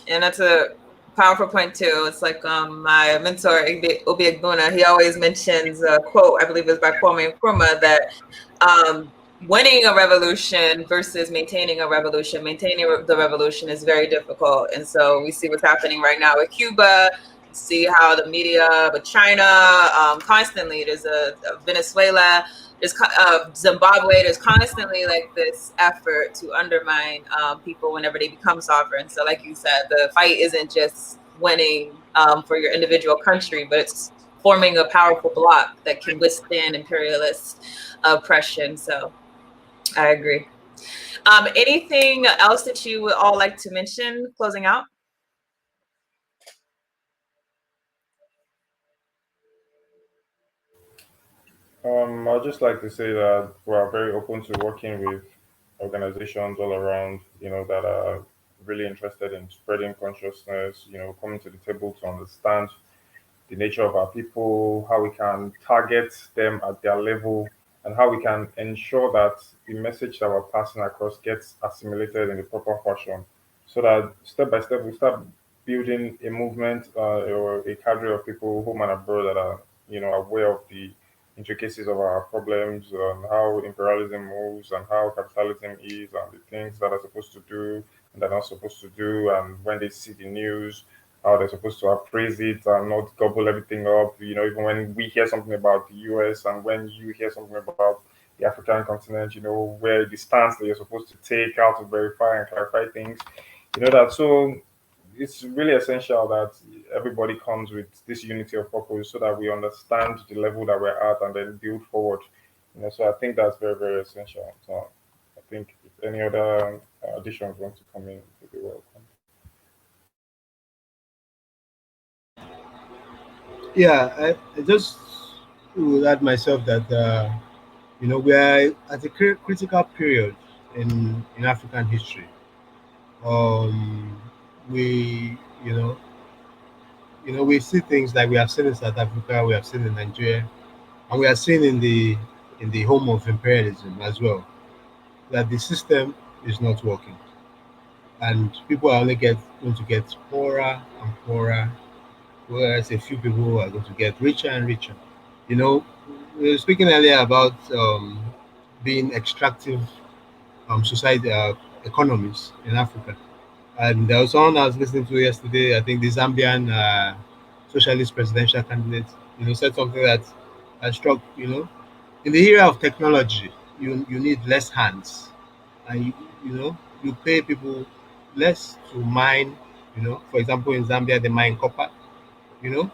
C: And that's a powerful point too. It's like my mentor Obi Egbuna, he always mentions a quote, I believe it's by Kwame Nkrumah, that winning a revolution versus maintaining a revolution. Maintaining the revolution is very difficult, and so we see what's happening right now with Cuba. See how the media with China constantly. There's a Venezuela. There's Zimbabwe. There's constantly like this effort to undermine people whenever they become sovereign. So, like you said, the fight isn't just winning for your individual country, but it's forming a powerful bloc that can withstand imperialist oppression. So, I agree. Anything else that you would all like to mention closing out?
F: I'd just like to say that we are very open to working with organizations all around, that are really interested in spreading consciousness, coming to the table to understand the nature of our people, how we can target them at their level, and how we can ensure that the message that we're passing across gets assimilated in the proper fashion, so that step by step we start building a movement, or a cadre of people, home and abroad, that are, aware of the intricacies of our problems, and how imperialism moves, and how capitalism is, and the things that are supposed to do and that are not supposed to do, and when they see the news, how they're supposed to appraise it and not gobble everything up. Even when we hear something about the US, and when you hear something about the African continent, where the stance that you're supposed to take, how to verify and clarify things, that. So it's really essential that everybody comes with this unity of purpose, so that we understand the level that we're at and then build forward. So I think that's very, very essential. So I think if any other additions want to come in, it'll be welcome.
D: Yeah, I just would add myself that we are at a critical period in African history. Um, we we see things like we have seen in South Africa, we have seen in Nigeria, and we are seeing in the home of imperialism as well, that the system is not working, and people are only going to get poorer and poorer, whereas a few people are going to get richer and richer. You know, we were speaking earlier about being extractive society economies in Africa, and there was someone I was listening to yesterday. I think the Zambian socialist presidential candidate, said something that struck. In the era of technology, you need less hands, and you pay people less to mine. For example, in Zambia, they mine copper. You know,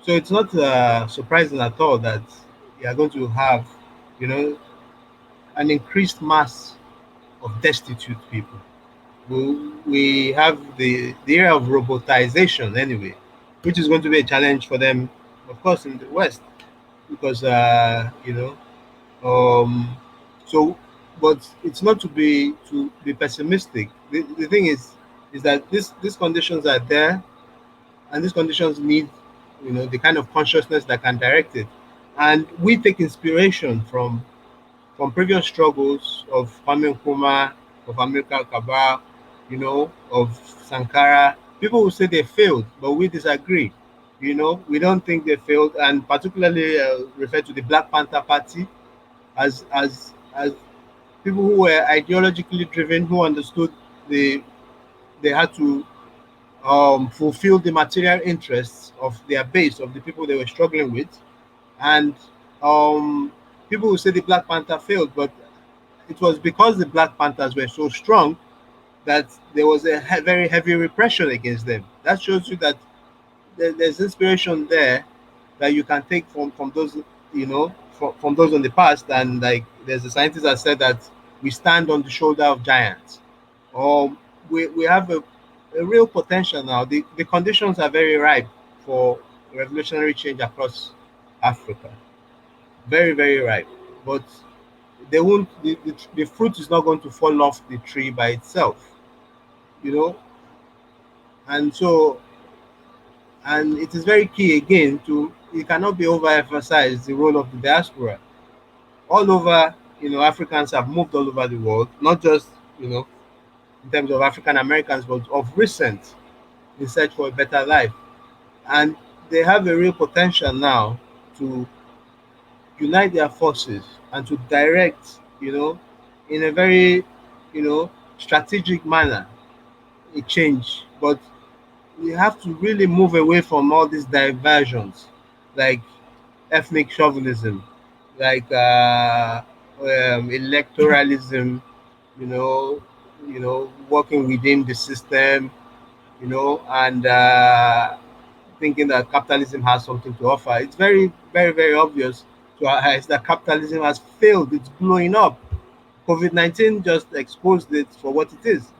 D: so it's not surprising at all that you are going to have, you know, an increased mass of destitute people. We have the era of robotization anyway, which is going to be a challenge for them, of course, in the West, because um, so, but it's not to be pessimistic. The thing is that these conditions are there, and these conditions need the kind of consciousness that can direct it. And we take inspiration from previous struggles of Kwame Nkrumah, of Amilcar Cabral, of Sankara. People will say they failed, but we disagree. We don't think they failed, and particularly refer to the Black Panther Party as people who were ideologically driven, who understood they had to fulfill the material interests of their base, of the people they were struggling with. And um, people will say the Black Panther failed, but it was because the Black Panthers were so strong that there was a very heavy repression against them. That shows you that there's inspiration there that you can take from those, from those in the past. And like there's a scientist that said that we stand on the shoulder of giants. We have a real potential now. The conditions are very ripe for revolutionary change across Africa. Very, very ripe. But they won't. The fruit is not going to fall off the tree by itself, you know. And so, and it is very key again to it cannot be overemphasized the role of the diaspora all over. Africans have moved all over the world, not just in terms of African Americans, but of recent in search for a better life. And they have a real potential now to unite their forces and to direct, in a very, strategic manner, a change. But we have to really move away from all these diversions, like ethnic chauvinism, like electoralism, working within the system, and thinking that capitalism has something to offer. It's very, very, very obvious to our eyes that capitalism has failed. It's blowing up. COVID-19 just exposed it for what it is.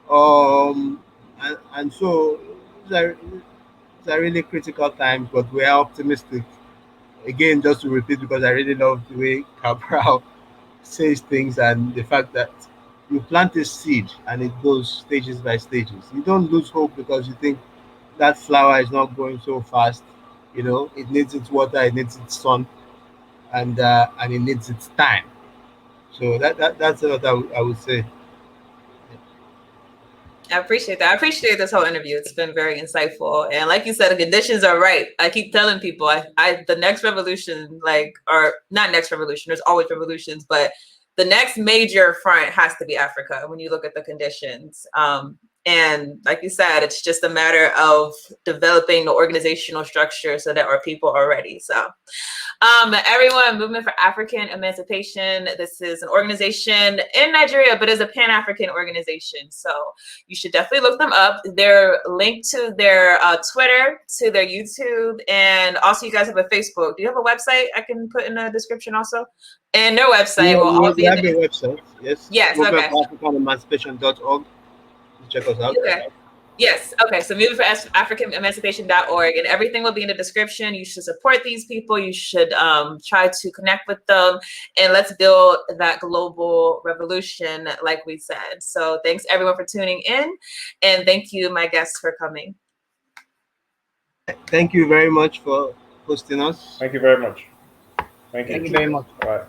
D: And so these are really critical times, but we are optimistic. Again, just to repeat, because I really love the way Cabral says things and the fact that you plant a seed and it goes stages by stages. You don't lose hope because you think that flower is not growing so fast. It needs its water, it needs its sun, and it needs its time. So that's what I would say.
C: I appreciate that. I appreciate this whole interview. It's been very insightful. And like you said, the conditions are right. I keep telling people the next revolution, or not next revolution, there's always revolutions, but the next major front has to be Africa when you look at the conditions. And like you said, it's just a matter of developing the organizational structure so that our people are ready. So everyone, Movement for African Emancipation. This is an organization in Nigeria, but it's a Pan-African organization. So you should definitely look them up. They're linked to their Twitter, to their YouTube, and also you guys have a Facebook. Do you have a website I can put in the description also? And their website will all be
D: in the website. Yes.
C: Yes. Okay.
D: MovementForAfricanEmancipation.org. Check us out.
C: Okay. Yes. Okay. So moving for AfricanEmancipation.org, and everything will be in the description. You should support these people. You should try to connect with them, and let's build that global revolution, like we said. So thanks everyone for tuning in, and thank you, my guests, for coming.
D: Thank you very much for hosting us.
F: Thank you very much.
E: Thank you very much.
F: Bye.